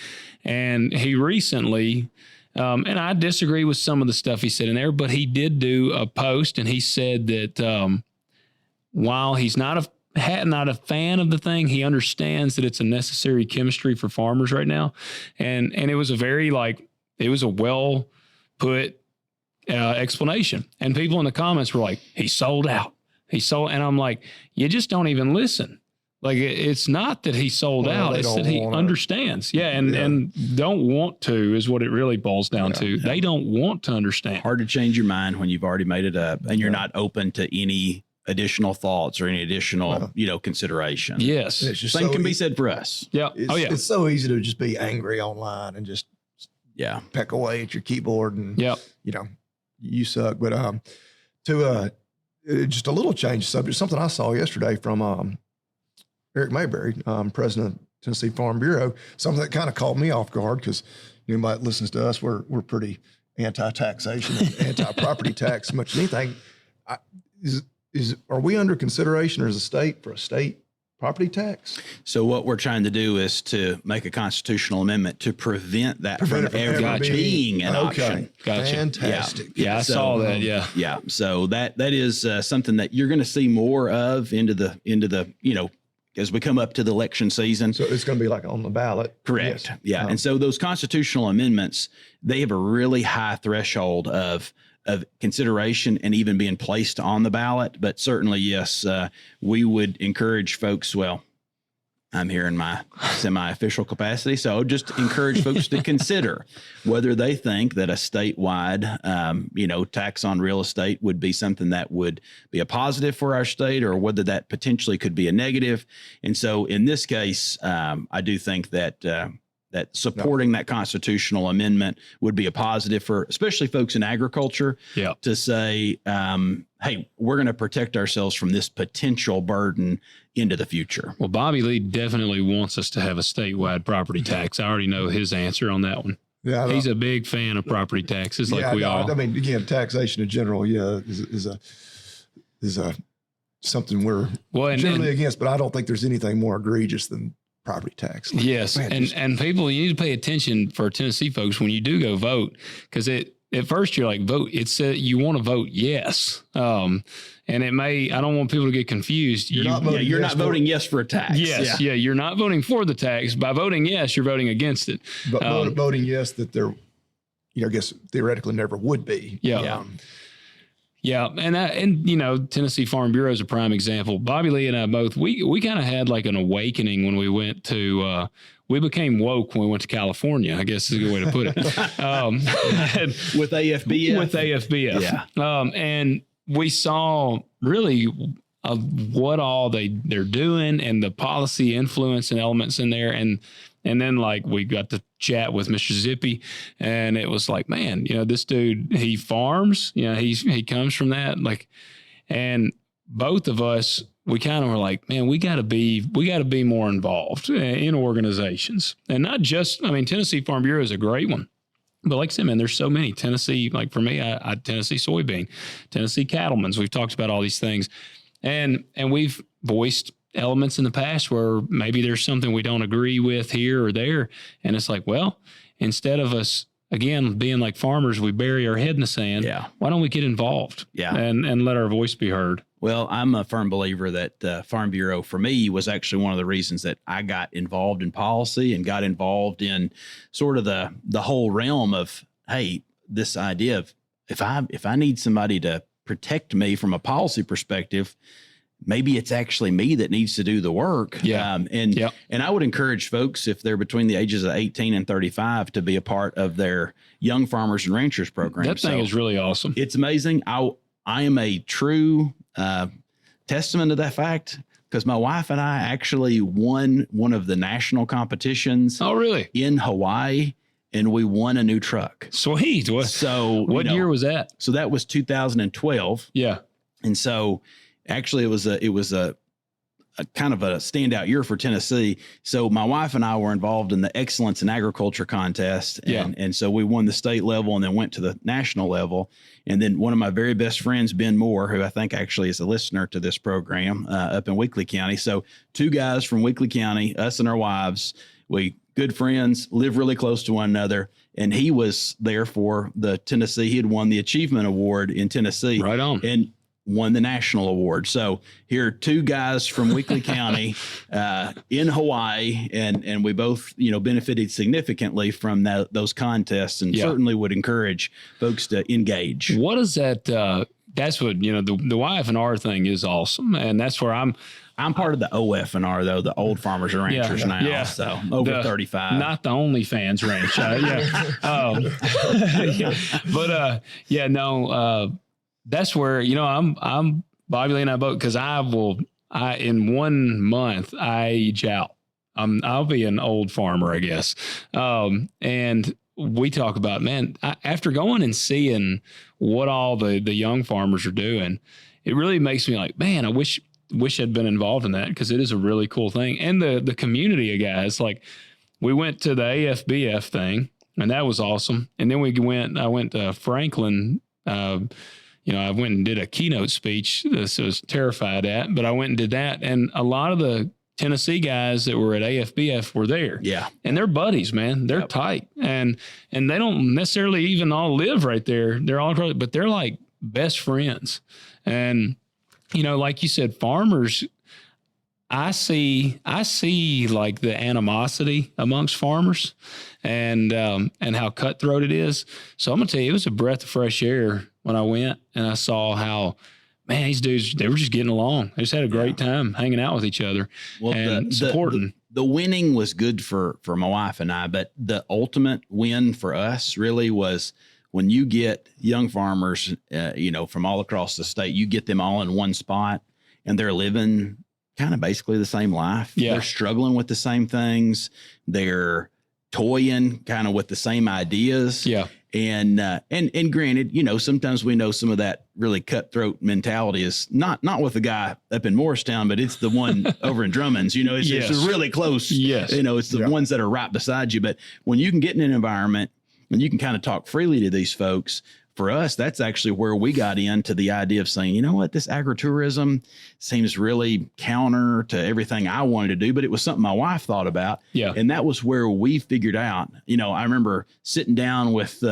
And he recently, and I disagree with some of the stuff he said in there, but he did do a post, and he said that while he's not a fan of the thing, he understands that it's a necessary chemistry for farmers right now. And it was a very it was a well put explanation. And people in the comments were like, he sold out. And I'm like, you just don't even listen. It's not that he sold out. It's that he understands. And don't want to is what it really boils down to. They don't want to understand. Hard to change your mind when you've already made it up and you're not open to any additional thoughts or any additional, consideration. Yes. Same can be said for us. Yeah. It's so easy to just be angry online and just peck away at your keyboard and, you suck. But to just a little change of subject, something I saw yesterday from Eric Mayberry, president of Tennessee Farm Bureau, something that kind of caught me off guard, because anybody that listens to us, we're pretty anti-taxation and anti-property tax, much as anything. Are we under consideration as a state for a state property tax? So what we're trying to do is to make a constitutional amendment to prevent that from ever being an option. Gotcha. Fantastic. Yeah, I saw that. Yeah. Yeah. So that is something that you're going to see more of into the as we come up to the election season. So it's going to be on the ballot. Correct. Yes. Yeah. And so those constitutional amendments, they have a really high threshold of consideration and even being placed on the ballot. But certainly, yes, we would encourage folks. Well, I'm here in my semi-official capacity, so just encourage folks to consider whether they think that a statewide, tax on real estate would be something that would be a positive for our state, or whether that potentially could be a negative. And so, in this case, I do think that supporting that constitutional amendment would be a positive for especially folks in agriculture to say, hey, we're going to protect ourselves from this potential burden into the future. Well, Bobby Lee definitely wants us to have a statewide property tax. I already know his answer on that one. Yeah, he's a big fan of property taxes, we all. I mean, again, taxation in general, is a something we're generally against, but I don't think there's anything more egregious than property tax. Yes. And people, you need to pay attention for Tennessee folks when you do go vote, because at first you're like, vote. It's you want to vote yes. And it may, I don't want people to get confused. You're not voting yes for a tax. Yes. Yeah. You're not voting for the tax. By voting yes, you're voting against it. But voting yes, that there, I guess theoretically never would be. Yeah. Yeah. And you know, Tennessee Farm Bureau is a prime example. Bobby Lee and I both, we kind of had like an awakening when we went to, we became woke when we went to California, I guess is a good way to put it. With AFBF? With AFBF. Yeah. And we saw really what all they're doing and the policy influence and elements in there. And then like we got to chat with Mr. Zippy, and it was like, man, you know, this dude, he farms, you know, he comes from that. Like, and both of us, we kind of were like, man, we got to be more involved in organizations, and not just, I mean, Tennessee Farm Bureau is a great one. But like I said, man, there's so many. Tennessee, like for me, I Tennessee soybean, Tennessee cattlemen's. We've talked about all these things. And we've voiced elements in the past where maybe there's something we don't agree with here or there. And it's like, well, instead of us, again, being like farmers, we bury our head in the sand. Yeah. Why don't we get involved? Yeah. And let our voice be heard? Well, I'm a firm believer that Farm Bureau, for me, was actually one of the reasons that I got involved in policy and got involved in sort of the whole realm of, hey, this idea of if I need somebody to protect me from a policy perspective, maybe it's actually me that needs to do the work. Yeah. And I would encourage folks, if they're between the ages of 18 and 35, to be a part of their Young Farmers and Ranchers program. That thing is really awesome. It's amazing. I am a true testament to that fact, because my wife and I actually won one of the national competitions. Oh, really? In Hawaii. And we won a new truck. Sweet. So what year was that? So that was 2012. Yeah. And so actually it was a kind of a standout year for Tennessee. So my wife and I were involved in the Excellence in Agriculture contest. And so we won the state level and then went to the national level. And then one of my very best friends, Ben Moore, who I think actually is a listener to this program up in Weakley County. So two guys from Weakley County, us and our wives, we good friends, live really close to one another. And he was there for the Tennessee. He had won the Achievement Award in Tennessee. Right on. And won the national award. So here are two guys from Weakley County in Hawaii, and we both, you know, benefited significantly from those contests, and certainly would encourage folks to engage. What is that? That's what, you know, the YF&R thing is awesome. And that's where I'm part of the OF&R, though, the Old Farmers and Ranchers now. Yeah. So over 35. Not the OnlyFans ranch. That's where, you know, I'm Bobby Lee and I both, because in 1 month I age out. I'll be an old farmer, I guess. And we talk about, man, after going and seeing what all the young farmers are doing, it really makes me like, man, I wish I'd been involved in that, because it is a really cool thing. And the community of guys, like we went to the AFBF thing, and that was awesome. And then I went to Franklin. You know, I went and did a keynote speech. This was terrified at, but I went and did that. And a lot of the Tennessee guys that were at AFBF were there. Yeah. And they're buddies, man. They're tight. And they don't necessarily even all live right there. They're all, but they're like best friends. And, you know, like you said, farmers, I see like the animosity amongst farmers and how cutthroat it is. So I'm going to tell you, it was a breath of fresh air when I went and I saw how, man, these dudes, they were just getting along. They just had a great time hanging out with each other and supporting. The winning was good for my wife and I, but the ultimate win for us really was when you get young farmers, you know, from all across the state, you get them all in one spot and they're living kind of basically the same life. Yeah. They're struggling with the same things. They're toying kind of with the same ideas. Yeah. And granted, you know, sometimes we know some of that really cutthroat mentality is not with the guy up in Morristown, but it's the one over in Drummond's, you know, it's really close. Yes. You know, it's the ones that are right beside you. But when you can get in an environment and you can kind of talk freely to these folks, for us, that's actually where we got into the idea of saying, you know what, this agritourism seems really counter to everything I wanted to do, but it was something my wife thought about. Yeah. And that was where we figured out, you know, I remember sitting down with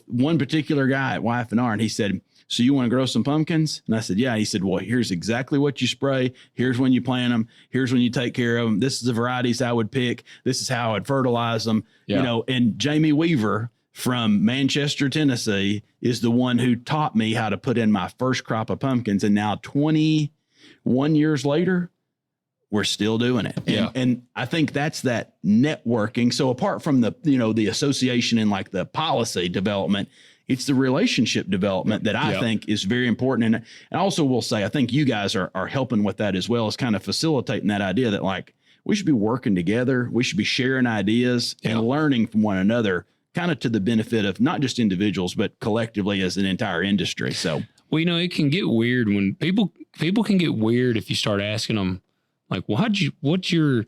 one particular guy at YF&R, and he said, so you want to grow some pumpkins? And I said, yeah. He said, well, here's exactly what you spray. Here's when you plant them. Here's when you take care of them. This is the varieties I would pick. This is how I'd fertilize them. Yeah. You know, and Jamie Weaver from Manchester, Tennessee, is the one who taught me how to put in my first crop of pumpkins. And now 21 years later, we're still doing it. And I think that's that networking. So apart from the, the association and like the policy development, it's the relationship development that I think is very important. And I also will say, I think you guys are helping with that as well, as kind of facilitating that idea that like we should be working together. We should be sharing ideas and learning from one another, kind of to the benefit of not just individuals, but collectively as an entire industry. So, well, it can get weird when people can get weird if you start asking them like, well, you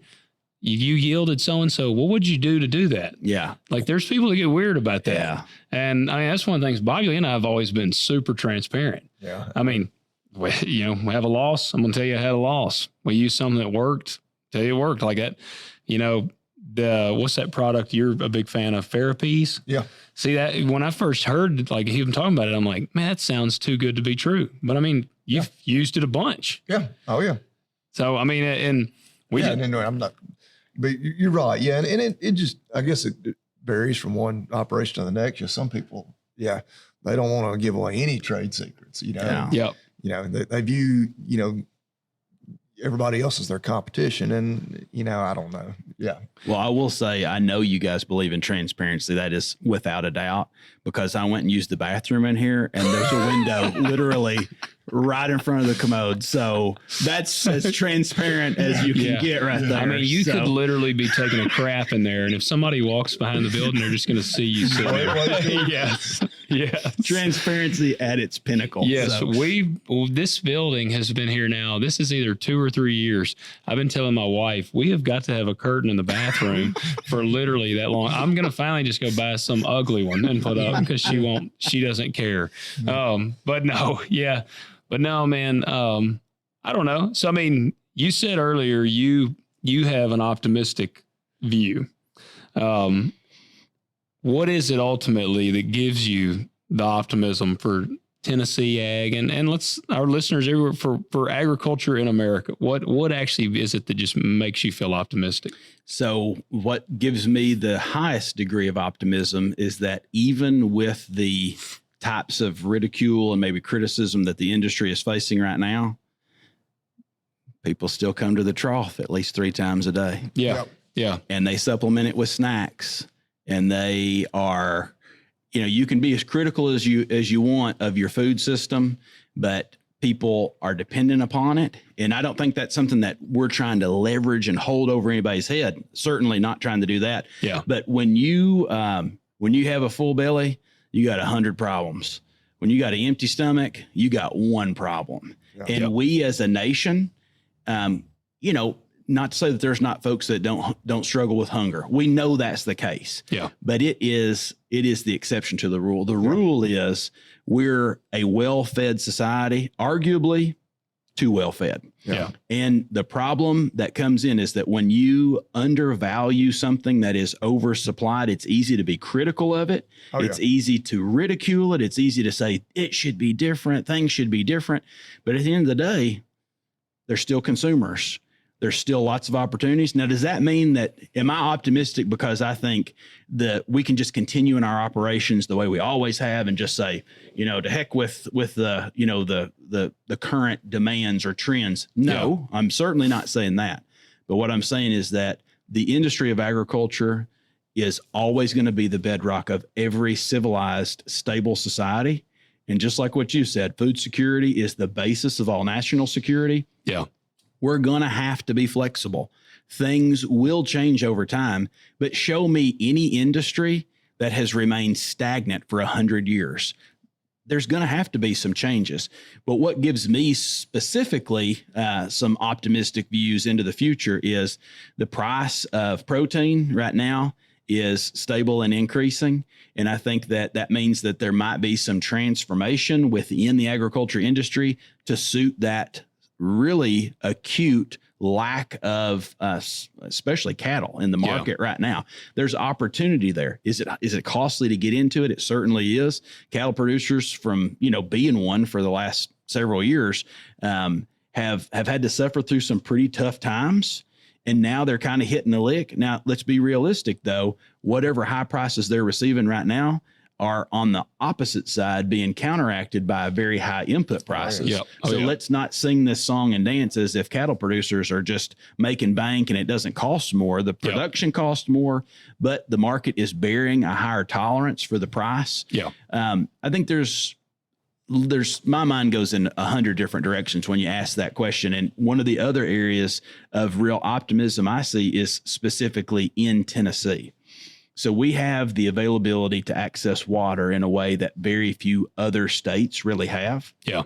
yielded so-and-so. What would you do to do that? Yeah. Like there's people that get weird about that. Yeah. And I mean, that's one of the things Bobby and I have always been super transparent. Yeah. I mean, we have a loss. I'm going to tell you I had a loss. We used something that worked. Tell you it worked like that. What's that product you're a big fan of? Therapies? Yeah. See that when I first heard like him talking about it, I'm like, man, that sounds too good to be true. But I mean, you've used it a bunch. Yeah. Oh yeah. So, I mean, and we no, I'm not, but you're right. Yeah. And it just, I guess it varies from one operation to the next. Just some people, they don't want to give away any trade secrets, Yeah. They view, everybody else is their competition. And, I don't know. Yeah. Well, I will say, I know you guys believe in transparency. That is without a doubt, because I went and used the bathroom in here and there's a window literally right in front of the commode. So that's as transparent as you can get right there. I mean, you could literally be taking a crap in there, and if somebody walks behind the building, they're just going to see you sitting there. Yes. Transparency at its pinnacle. Yes. So. This building has been here now. This is either 2 or 3 years. I've been telling my wife, we have got to have a curtain in the bathroom for literally that long. I'm going to finally just go buy some ugly one and put up because she doesn't care. But no, man, I don't know. So, I mean, you said earlier you have an optimistic view. What is it ultimately that gives you the optimism for Tennessee Ag and our listeners everywhere for agriculture in America? What actually is it that just makes you feel optimistic? So what gives me the highest degree of optimism is that even with the types of ridicule and maybe criticism that the industry is facing right now, people still come to the trough at least 3 times a day. Yeah. Yeah. And they supplement it with snacks, and they are, you can be as critical as you want of your food system, but people are dependent upon it. And I don't think that's something that we're trying to leverage and hold over anybody's head. Certainly not trying to do that. Yeah. But when you have a full belly, you got 100 problems. When you got an empty stomach, you got 1 problem. Yeah. And we as a nation, not to say that there's not folks that don't struggle with hunger. We know that's the case. Yeah. But it is the exception to the rule. The rule is we're a well-fed society, arguably too well-fed. Yeah. And the problem that comes in is that when you undervalue something that is oversupplied, it's easy to be critical of it. It's easy to ridicule it. It's easy to say it should be different. Things should be different. But at the end of the day, they're still consumers. There's still lots of opportunities. Now, does that mean that, am I optimistic because I think that we can just continue in our operations the way we always have and just say, to heck with the, the current demands or trends? No, I'm certainly not saying that. But what I'm saying is that the industry of agriculture is always going to be the bedrock of every civilized, stable society. And just like what you said, food security is the basis of all national security. Yeah. We're going to have to be flexible. Things will change over time, but show me any industry that has remained stagnant for 100 years. There's going to have to be some changes. But what gives me specifically some optimistic views into the future is the price of protein right now is stable and increasing. And I think that means that there might be some transformation within the agriculture industry to suit that really acute lack of especially cattle in the market right now. There's opportunity there. Is it costly to get into it? It certainly is. Cattle producers from, being one for the last several years have had to suffer through some pretty tough times. And now they're kind of hitting the lick. Now, let's be realistic, though. Whatever high prices they're receiving right now are on the opposite side being counteracted by very high input prices. Yep. So let's not sing this song and dance as if cattle producers are just making bank and it doesn't cost more. The production costs more, but the market is bearing a higher tolerance for the price. Yeah. I think there's my mind goes in 100 different directions when you ask that question. And one of the other areas of real optimism I see is specifically in Tennessee. So we have the availability to access water in a way that very few other states really have. Yeah.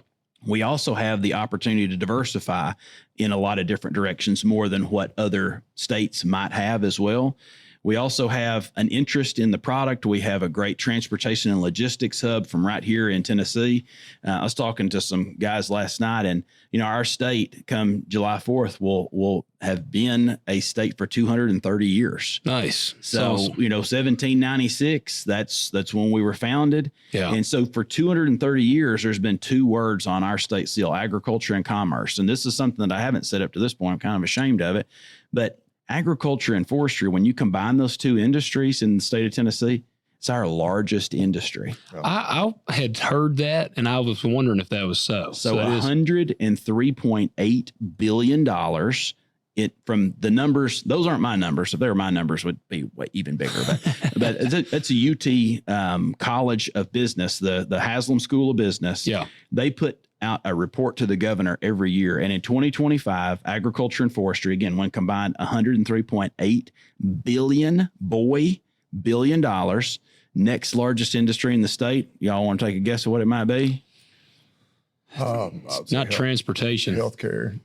We also have the opportunity to diversify in a lot of different directions, more than what other states might have as well. We also have an interest in the product. We have a great transportation and logistics hub from right here in Tennessee. I was talking to some guys last night, and our state come July 4th will have been a state for 230 years. Nice. So, awesome. 1796, that's when we were founded. Yeah. And so for 230 years, there's been two words on our state seal: agriculture and commerce. And this is something that I haven't said up to this point. I'm kind of ashamed of it, but agriculture and forestry, when you combine those two industries in the state of Tennessee, it's our largest industry. I had heard that, and I was wondering if that was so. So $103.8 billion. From the numbers, those aren't my numbers. If they were my numbers, would be even bigger. But it's a UT College of Business, the Haslam School of Business. Yeah, they put out a report to the governor every year, and in 2025, agriculture and forestry, again, when combined, $103.8 billion dollars. Next largest industry in the state. Y'all want to take a guess of what it might be? not transportation, Healthcare.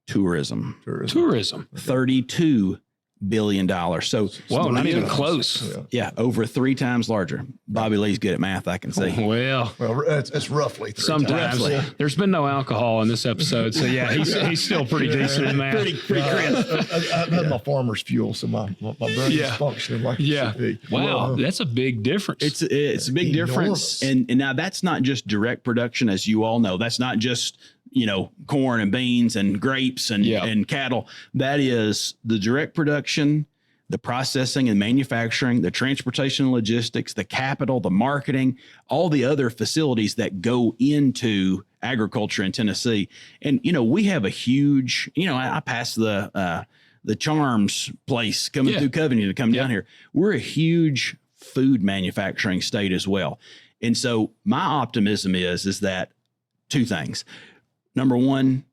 Tourism. $32 billion. So, whoa, not even close. Yeah, over 3 times larger. Bobby Lee's good at math, I can see. Well, it's roughly 3 sometimes times. There's been no alcohol in this episode, so yeah, he's still pretty decent in math. Pretty crisp. I've had my farmer's fuel, so my brain is functioning like it should be. Wow, that's a big difference. It's a big difference, and now that's not just direct production, as you all know. That's not just corn and beans and grapes and cattle. That is the direct production, the processing and manufacturing, the transportation and logistics, the capital, the marketing, all the other facilities that go into agriculture in Tennessee. And, we have a huge, I passed the Charms place coming through Covington to come down here. We're a huge food manufacturing state as well. And so my optimism is that 2 things. Number one,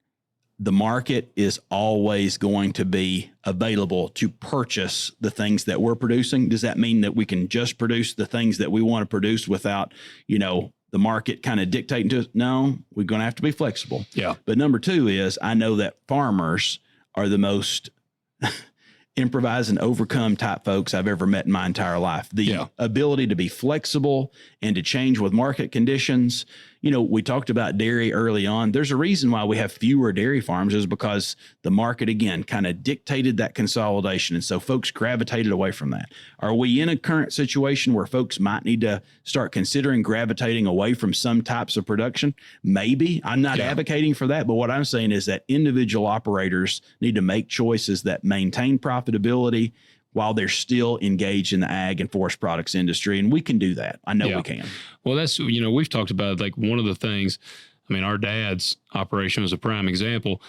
the market is always going to be available to purchase the things that we're producing. Does that mean that we can just produce the things that we want to produce without, the market kind of dictating to us? No, we're going to have to be flexible. Yeah. But number 2 is I know that farmers are the most improvise and overcome type folks I've ever met in my entire life. The ability to be flexible and to change with market conditions. We talked about dairy early on. There's a reason why we have fewer dairy farms, is because the market, again, kind of dictated that consolidation. And so folks gravitated away from that. Are we in a current situation where folks might need to start considering gravitating away from some types of production? Maybe. I'm not advocating for that. But what I'm saying is that individual operators need to make choices that maintain profitability while they're still engaged in the ag and forest products industry. And we can do that. I know we can. Well, that's, we've talked about, like, one of the things, our dad's operation was a prime example.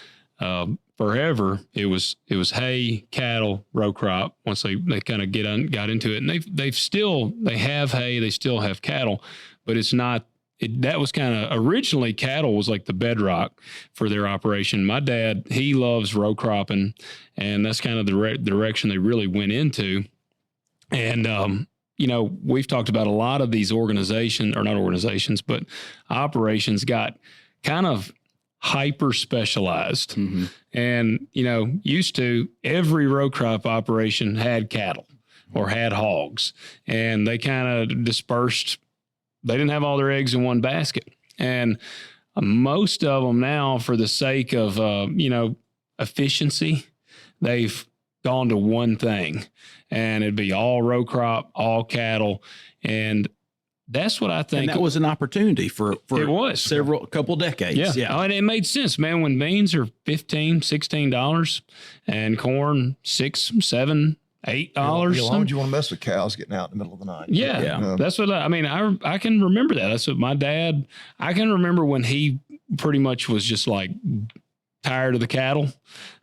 Forever, it was hay, cattle, row crop. Once they kind of got into it, and they have hay, they still have cattle, but it's not, that was kind of originally cattle was like the bedrock for their operation. My dad, he loves row cropping, and that's kind of the direction they really went into. And, we've talked about a lot of these but operations got kind of hyper specialized. Mm-hmm. And, used to every row crop operation had cattle or had hogs, and they kind of dispersed. They didn't have all their eggs in one basket. And most of them now, for the sake of, efficiency, they've gone to one thing, and it'd be all row crop, all cattle. And That's what I think. And that was an opportunity for it was a couple decades. Yeah. Oh, and it made sense, man. When beans are $15, $16 and corn $6, $7, $8. Why would you want to mess with cows getting out in the middle of the night? Yeah. That's what I mean. I can remember that. That's what my dad, I can remember when he pretty much was just like tired of the cattle.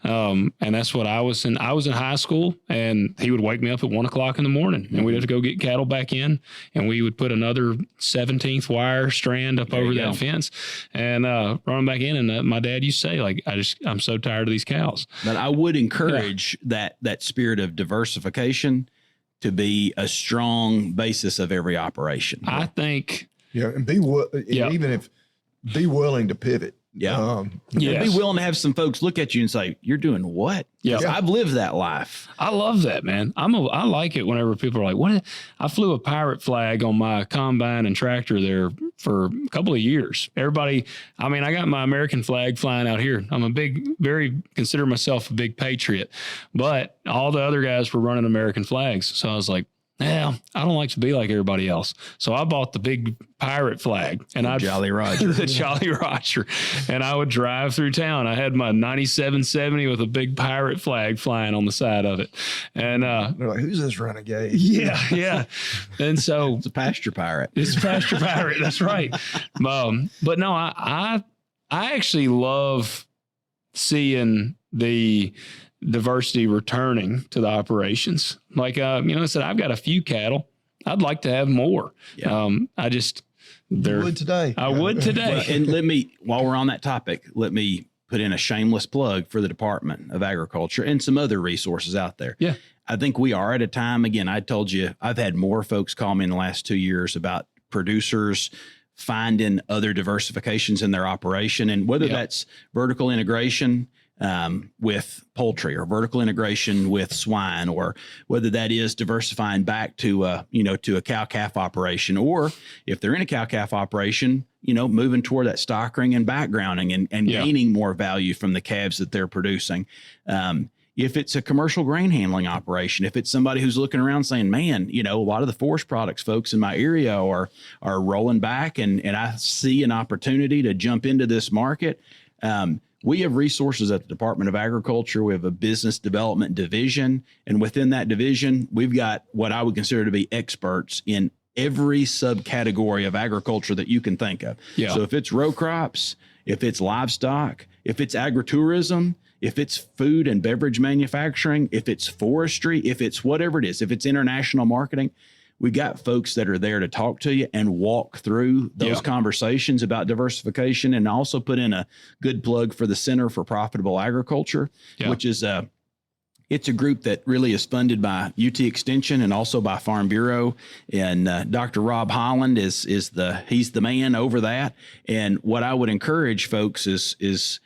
And that's what I was in high school, and he would wake me up at 1 o'clock in the morning, and we'd have to go get cattle back in, and we would put another 17th wire strand up over that fence and run them back in. And my dad used to say, like, I'm so tired of these cows. But I would encourage that spirit of diversification to be a strong basis of every operation. I think. Yeah. And be willing to pivot. Yeah. Be willing to have some folks look at you and say, you're doing what? Yeah. I've lived that life. I love that, man. I like it whenever people are like, what? I flew a pirate flag on my combine and tractor there for a couple of years. Everybody, I mean, I got my American flag flying out here. I'm consider myself a big patriot, but all the other guys were running American flags. So I was like, yeah, I don't like to be like everybody else. So I bought the big pirate flag, and Jolly Roger, the Jolly Roger, and I would drive through town. I had my 9770 with a big pirate flag flying on the side of it. And they're like, who's this renegade? Yeah. And so it's a pasture pirate. It's a pasture pirate. That's right. But no, I actually love seeing the diversity returning to the operations. Like, I said, I've got a few cattle. I'd like to have more. Yeah. I would today. Well, and while we're on that topic, let me put in a shameless plug for the Department of Agriculture and some other resources out there. Yeah. I think we are at a time, again, I told you, I've had more folks call me in the last 2 years about producers finding other diversifications in their operation, and whether that's vertical integration with poultry or vertical integration with swine, or whether that is diversifying back to a cow-calf operation, or if they're in a cow-calf operation, moving toward that stock ring and backgrounding and gaining more value from the calves that they're producing. If it's a commercial grain handling operation, if it's somebody who's looking around saying, man, a lot of the forest products folks in my area are rolling back, and I see an opportunity to jump into this market. We have resources at the Department of Agriculture. We have a business development division. And within that division, we've got what I would consider to be experts in every subcategory of agriculture that you can think of. Yeah. So if it's row crops, if it's livestock, if it's agritourism, if it's food and beverage manufacturing, if it's forestry, if it's whatever it is, if it's international marketing, we got folks that are there to talk to you and walk through those conversations about diversification, and also put in a good plug for the Center for Profitable Agriculture, which is it's a group that really is funded by UT Extension and also by Farm Bureau. And Dr. Rob Holland he's the man over that. And what I would encourage folks is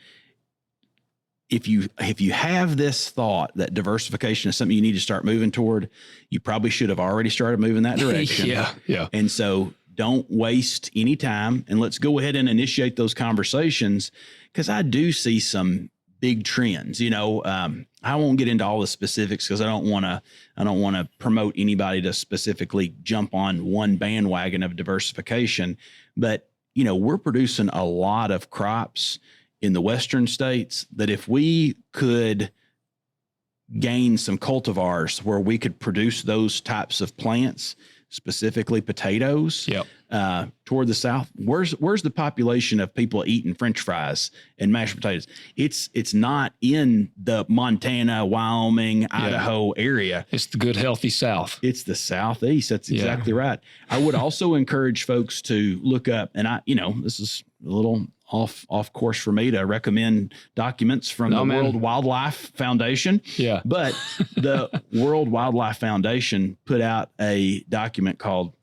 if you have this thought that diversification is something you need to start moving toward, you probably should have already started moving that direction. Yeah. And so don't waste any time, and let's go ahead and initiate those conversations, because I do see some big trends. I won't get into all the specifics because I don't want to promote anybody to specifically jump on one bandwagon of diversification. But we're producing a lot of crops in the western states that if we could gain some cultivars where we could produce those types of plants, specifically potatoes, toward the south, where's the population of people eating French fries and mashed potatoes? It's not in the Montana, Wyoming, Idaho area. It's the good, healthy South. It's the Southeast. That's exactly right. I would also encourage folks to look up, and this is a little off course for me to recommend documents from the World Wildlife Foundation. Yeah. But the World Wildlife Foundation put out a document called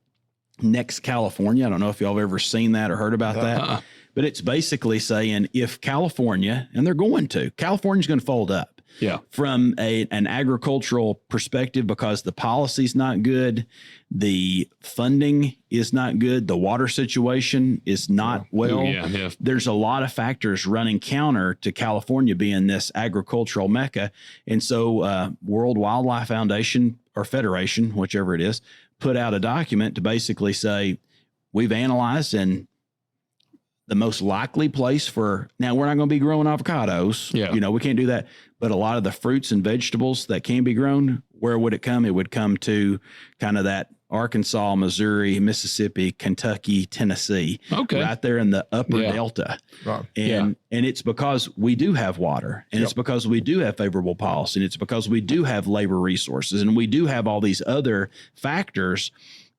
Next California. I don't know if y'all have ever seen that or heard about that, but it's basically saying if California's going to fold up. Yeah. From an agricultural perspective, because the policy's not good, the funding is not good, the water situation is not well. Yeah. There's a lot of factors running counter to California being this agricultural mecca. And so World Wildlife Foundation or Federation, whichever it is, put out a document to basically say, we've analyzed, and the most likely place for, now we're not going to be growing avocados. Yeah. You know, we can't do that. But a lot of the fruits and vegetables that can be grown, where would it come? It would come to kind of that Arkansas, Missouri, Mississippi, Kentucky, Tennessee, right there in the upper Delta. Right. And it's because we do have water, and it's because we do have favorable policy, and it's because we do have labor resources, and we do have all these other factors.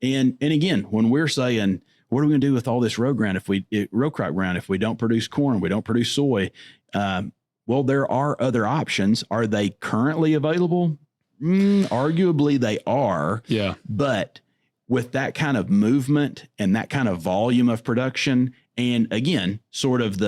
And again, when we're saying, what are we going to do with all this row crop ground if we don't produce corn, we don't produce soy? Well, there are other options. Are they currently available? Arguably they are. Yeah. But with that kind of movement and that kind of volume of production, and again, sort of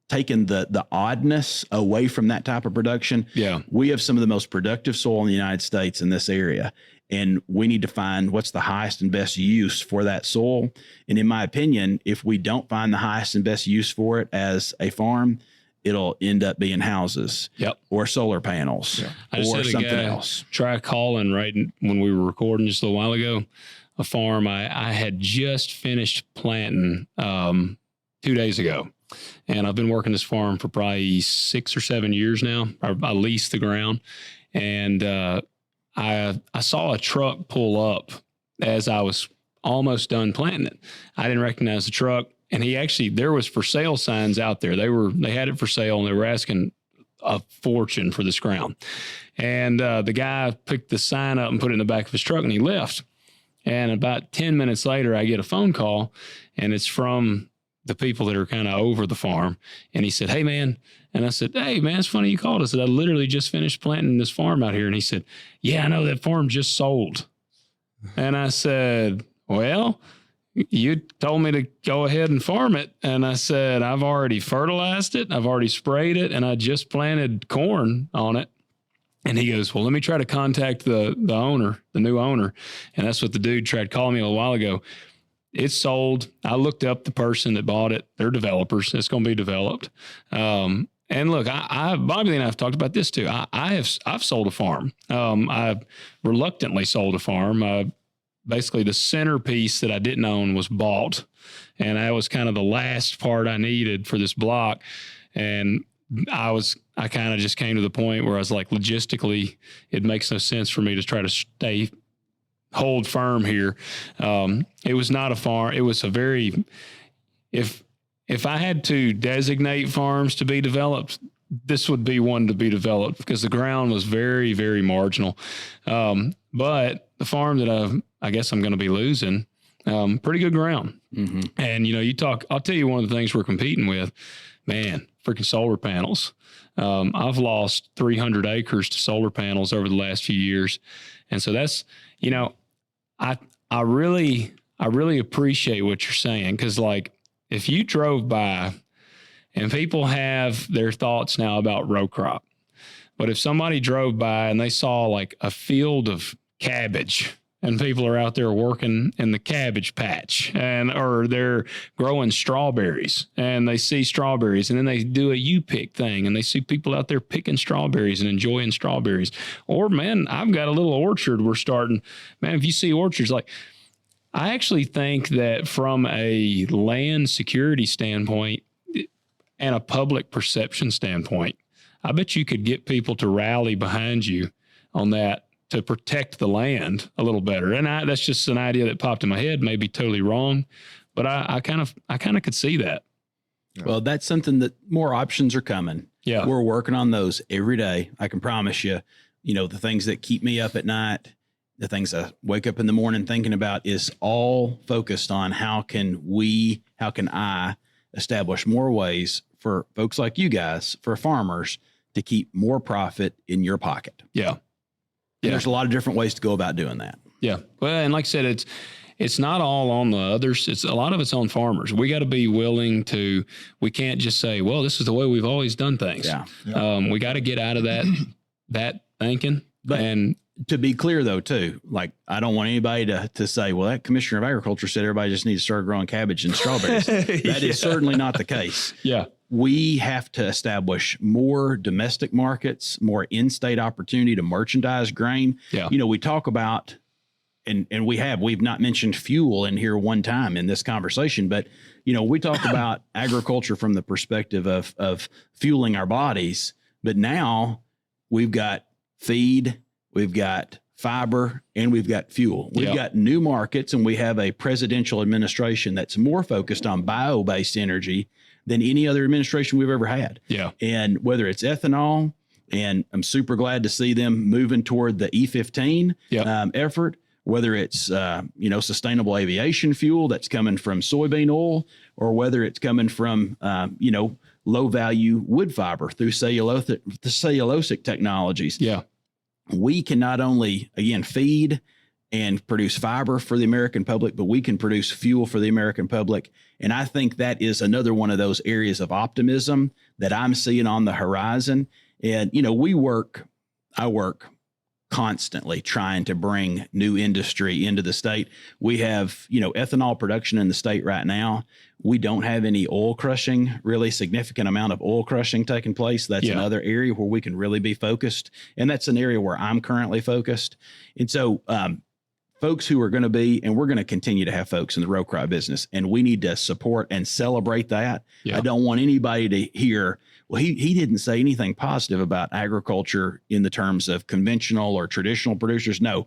taking the oddness away from that type of production, we have some of the most productive soil in the United States in this area. And we need to find what's the highest and best use for that soil. And in my opinion, if we don't find the highest and best use for it as a farm, it'll end up being houses or solar panels I just or had something a guy else. Try calling right when we were recording just a little while ago, a farm I had just finished planting 2 days ago. And I've been working this farm for probably 6 or 7 years now. I leased the ground, and I saw a truck pull up as I was almost done planting it. I didn't recognize the truck. And there was for sale signs out there. They had it for sale, and they were asking a fortune for this ground. And the guy picked the sign up and put it in the back of his truck, and he left. And about 10 minutes later, I get a phone call, and it's from the people that are kind of over the farm. And he said, "Hey, man." And I said, "Hey, man, it's funny you called." I said, "I literally just finished planting this farm out here." And he said, "Yeah, I know, that farm just sold." And I said, "Well, you told me to go ahead and farm it." And I said, "I've already fertilized it. I've already sprayed it. And I just planted corn on it." And he goes, "Well, let me try to contact the owner, the new owner." And that's what the dude tried calling me a little while ago. It's sold. I looked up the person that bought it. They're developers. It's going to be developed. And look, Bobby and I have talked about this too. I've sold a farm. I've reluctantly sold a farm. Basically, the centerpiece that I didn't own was bought, and that was kind of the last part I needed for this block. And I kind of just came to the point where I was like, logistically, it makes no sense for me to try to hold firm here. It was not a farm. It was if I had to designate farms to be developed, this would be one to be developed because the ground was very, very marginal. But the farm that I guess I'm going to be losing, pretty good ground. Mm-hmm. And, I'll tell you one of the things we're competing with, man, freaking solar panels. I've lost 300 acres to solar panels over the last few years. And so that's, I really appreciate what you're saying. Cause like if you drove by, and people have their thoughts now about row crop, but if somebody drove by and they saw like a field of cabbage and people are out there working in the cabbage patch or they're growing strawberries and they see strawberries and then they do a you-pick thing and they see people out there picking strawberries and enjoying strawberries. Or man, I've got a little orchard we're starting. Man, if you see orchards, like I actually think that from a land security standpoint and a public perception standpoint, I bet you could get people to rally behind you on that to protect the land a little better. And that's just an idea that popped in my head, may be totally wrong, but I kind of could see that. Well, that's something that more options are coming. Yeah. We're working on those every day. I can promise you, the things that keep me up at night, the things I wake up in the morning thinking about is all focused on how can I establish more ways for folks like you guys, for farmers, to keep more profit in your pocket. Yeah. And there's a lot of different ways to go about doing that. Yeah. Well, and like I said, it's not all on the others. It's a lot of it's on farmers. We got to be willing to, we can't just say, well, this is the way we've always done things. Yeah. We got to get out of that thinking. And to be clear though, too, like I don't want anybody to say, well, that Commissioner of Agriculture said everybody just needs to start growing cabbage and strawberries. That is certainly not the case. Yeah. We have to establish more domestic markets, more in-state opportunity to merchandise grain. Yeah. We talk about, and we've not mentioned fuel in here one time in this conversation, but we talk about agriculture from the perspective of fueling our bodies, but now we've got feed, we've got fiber, and we've got fuel. We've got new markets, and we have a presidential administration that's more focused on bio-based energy than any other administration we've ever had. Yeah. And whether it's ethanol, and I'm super glad to see them moving toward the E15 effort, whether it's, sustainable aviation fuel that's coming from soybean oil, or whether it's coming from, low value wood fiber through cellulosic technologies. Yeah. We can not only, again, feed and produce fiber for the American public, but we can produce fuel for the American public. And I think that is another one of those areas of optimism that I'm seeing on the horizon. And, I work constantly trying to bring new industry into the state. We have, ethanol production in the state right now. We don't have any oil crushing, really significant amount of oil crushing taking place. That's another area where we can really be focused. And that's an area where I'm currently focused. And so, folks who are going to be, and we're going to continue to have folks in the row crop business, and we need to support and celebrate that. I don't want anybody to hear, well, he didn't say anything positive about agriculture in the terms of conventional or traditional producers. No,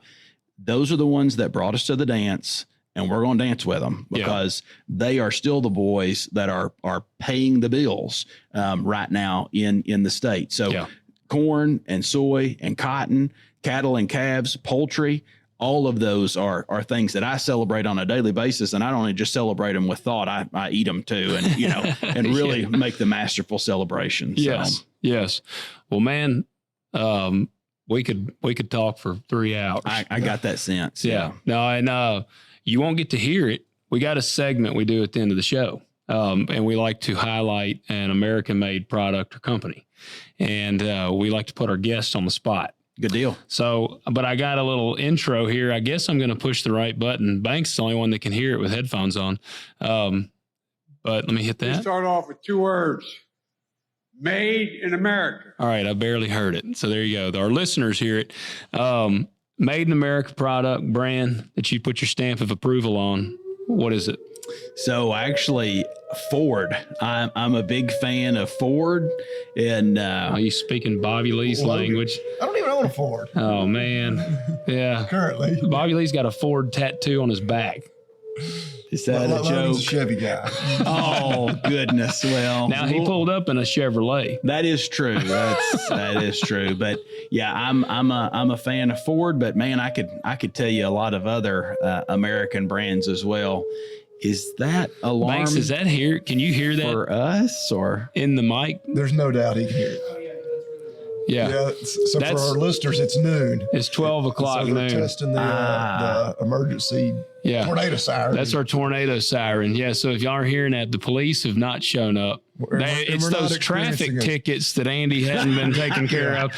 those are the ones that brought us to the dance, and we're going to dance with them because they are still the boys that are paying the bills right now in the state. So corn and soy and cotton, cattle and calves, poultry, all of those are things that I celebrate on a daily basis, and I don't only just celebrate them with thought. I eat them too, and and really make the masterful celebration. Yes, yes. Well, man, we could talk for 3 hours. I got that sense. Yeah. No, and you won't get to hear it. We got a segment we do at the end of the show, and we like to highlight an American-made product or company, and we like to put our guests on the spot. Good deal. So, but I got a little intro here. I guess I'm going to push the right button. Banks is the only one that can hear it with headphones on. But let me hit that. We start off with 2 words. Made in America. All right. I barely heard it. So there you go. Our listeners hear it. Made in America product brand that you put your stamp of approval on. What is it? So actually, Ford. I'm a big fan of Ford. And are you speaking Bobby Lee's language? I don't even own a Ford. Oh man, yeah. Currently, Bobby Lee's got a Ford tattoo on his back. Is that a joke? He's a Chevy guy. Oh goodness! Well, now he pulled up in a Chevrolet. That is true. That is true. But yeah, I'm a fan of Ford. But man, I could tell you a lot of other American brands as well. Is that alarm? Banks, is that here? Can you hear that for us or in the mic? There's no doubt he can hear it. Yeah. So for our listeners, it's noon. It's 12 o'clock so noon. Testing the emergency tornado siren. That's our tornado siren. Yeah. So if y'all are hearing that, the police have not shown up. It's those traffic tickets that Andy hadn't been taking care of.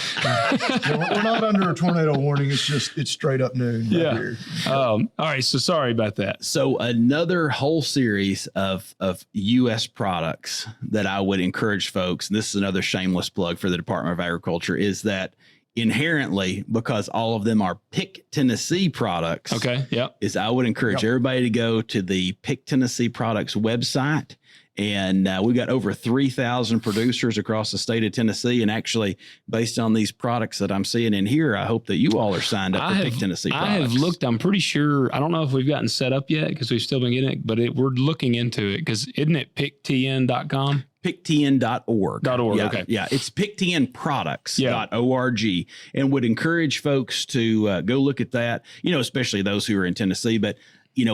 We're not under a tornado warning. It's straight up noon. Yeah. Right here. All right. So sorry about that. So another whole series of U.S. products that I would encourage folks, and this is another shameless plug for the Department of Agriculture, is that inherently, because all of them are Pick Tennessee products. Okay. Yeah. Is I would encourage everybody to go to the Pick Tennessee products website. And we've got over 3,000 producers across the state of Tennessee. And actually, based on these products that I'm seeing in here, I hope that you all are signed up for Pick Tennessee products. I have looked. I'm pretty sure. I don't know if we've gotten set up yet because we've still been getting it, but we're looking into it because isn't it picktn.com? picktn.org. Yeah, okay. Yeah, it's picktnproducts.org, and would encourage folks to go look at that, especially those who are in Tennessee. But these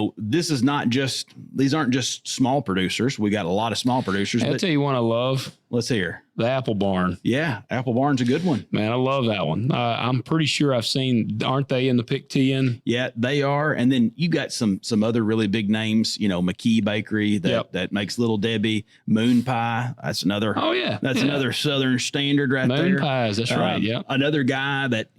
aren't just small producers. We got a lot of small producers. I'll tell you one I love. Let's hear. The Apple Barn. Yeah, Apple Barn's a good one. Man, I love that one. I'm pretty sure I've seen, aren't they in the Pick TN? Yeah, they are. And then you got some other really big names, McKee Bakery that makes Little Debbie, Moon Pie. That's another. Oh, yeah. That's another Southern standard right there. Moon Pies, that's right. Yeah. Another guy that,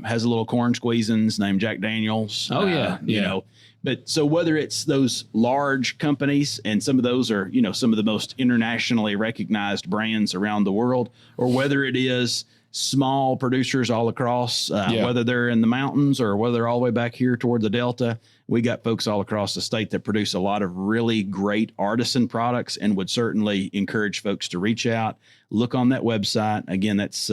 has a little corn squeezins named Jack Daniels. Oh, yeah. But so whether it's those large companies, and some of those are, some of the most internationally recognized brands around the world, or whether it is small producers all across, whether they're in the mountains or whether they're all the way back here toward the Delta. We got folks all across the state that produce a lot of really great artisan products, and would certainly encourage folks to reach out, look on that website. Again, that's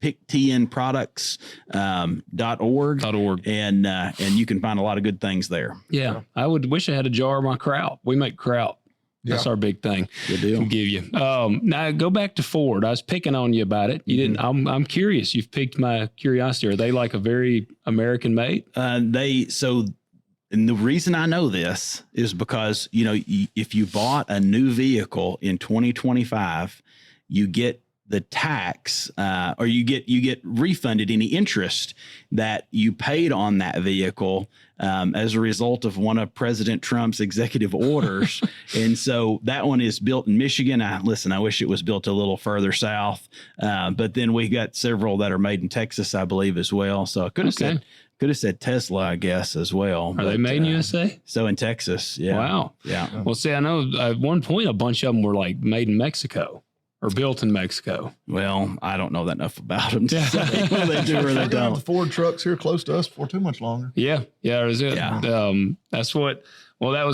picktnproducts.org. And you can find a lot of good things there. Yeah. I would wish I had a jar of my kraut. We make kraut. That's our big thing. Good deal. Can give you. Now go back to Ford. I was picking on you about it. You didn't. I'm curious. You've piqued my curiosity. Are they like a very American made? And the reason I know this is because, you know, if you bought a new vehicle in 2025, you get the tax, or you get refunded any interest that you paid on that vehicle as a result of one of President Trump's executive orders. And so that one is built in Michigan. I wish it was built a little further south, but then we got several that are made in Texas, I believe, as well. So I could have said Tesla, I guess, as well. Are they made in USA? So in Texas, yeah. Wow. Yeah. Well, see, I know at one point a bunch of them were like made in Mexico or built in Mexico. Well, I don't know that enough about them to say whether they do or they don't. The Ford trucks here close to us for too much longer. Yeah. Yeah. Is it? Yeah. That was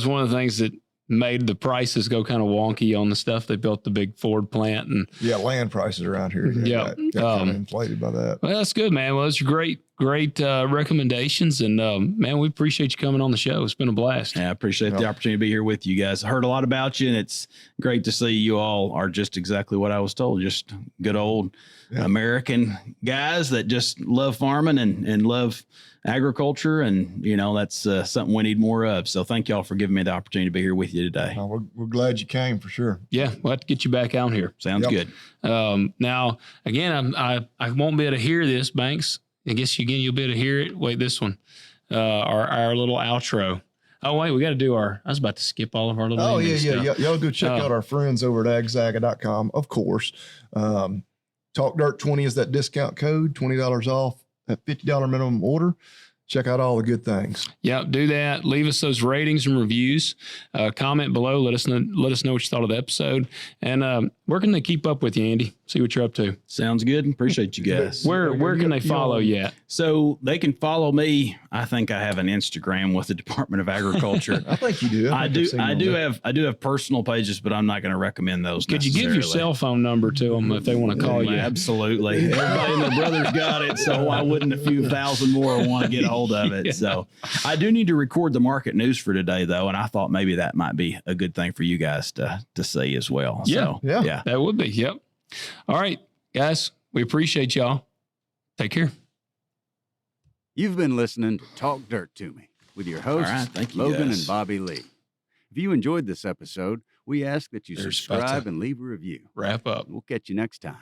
one of the things that made the prices go kind of wonky on the stuff. They built the big Ford plant and land prices around here. Got kind of inflated by that. Well, that's good, man. Well, those are great recommendations. And man, we appreciate you coming on the show. It's been a blast. Yeah, I appreciate the opportunity to be here with you guys. I heard a lot about you, and it's great to see you all are just exactly what I was told. Just good old American guys that just love farming and love agriculture. And, you know, that's something we need more of. So thank y'all for giving me the opportunity to be here with you today. We're glad you came for sure. Yeah. We'll have to get you back out here. Sounds good. Now, again, I won't be able to hear this, Banks. I guess you'll be able to hear it. Wait, this one, our little outro. Oh, wait, we got to do I was about to skip all of our little. Oh, yeah. Y'all go check out our friends over at agzaga.com. Of course. Talk Dirt 20 is that discount code, $20 off at $50 minimum order. Check out all the good things. Yeah, do that. Leave us those ratings and reviews. Comment below. Let us know what you thought of the episode. And where can they keep up with you, Andy? See what you're up to. Sounds good. Appreciate you guys. Where can they follow you at? So they can follow me. I think I have an Instagram with the Department of Agriculture. I think you do. I do have personal pages, but I'm not going to recommend those. Could you give your cell phone number to them if they want to call you? Absolutely. Everybody and their brother's got it, so why wouldn't a few thousand more want to get a hold of it? So I do need to record the market news for today, though, and I thought maybe that might be a good thing for you guys to see as well. Yeah, that would be. Yep. All right, guys, we appreciate y'all. Take care. You've been listening to Talk Dirt to Me with your hosts, thank you, Logan guys. and Bobby Lee. If you enjoyed this episode, we ask that you subscribe and leave a review. Wrap up. We'll catch you next time.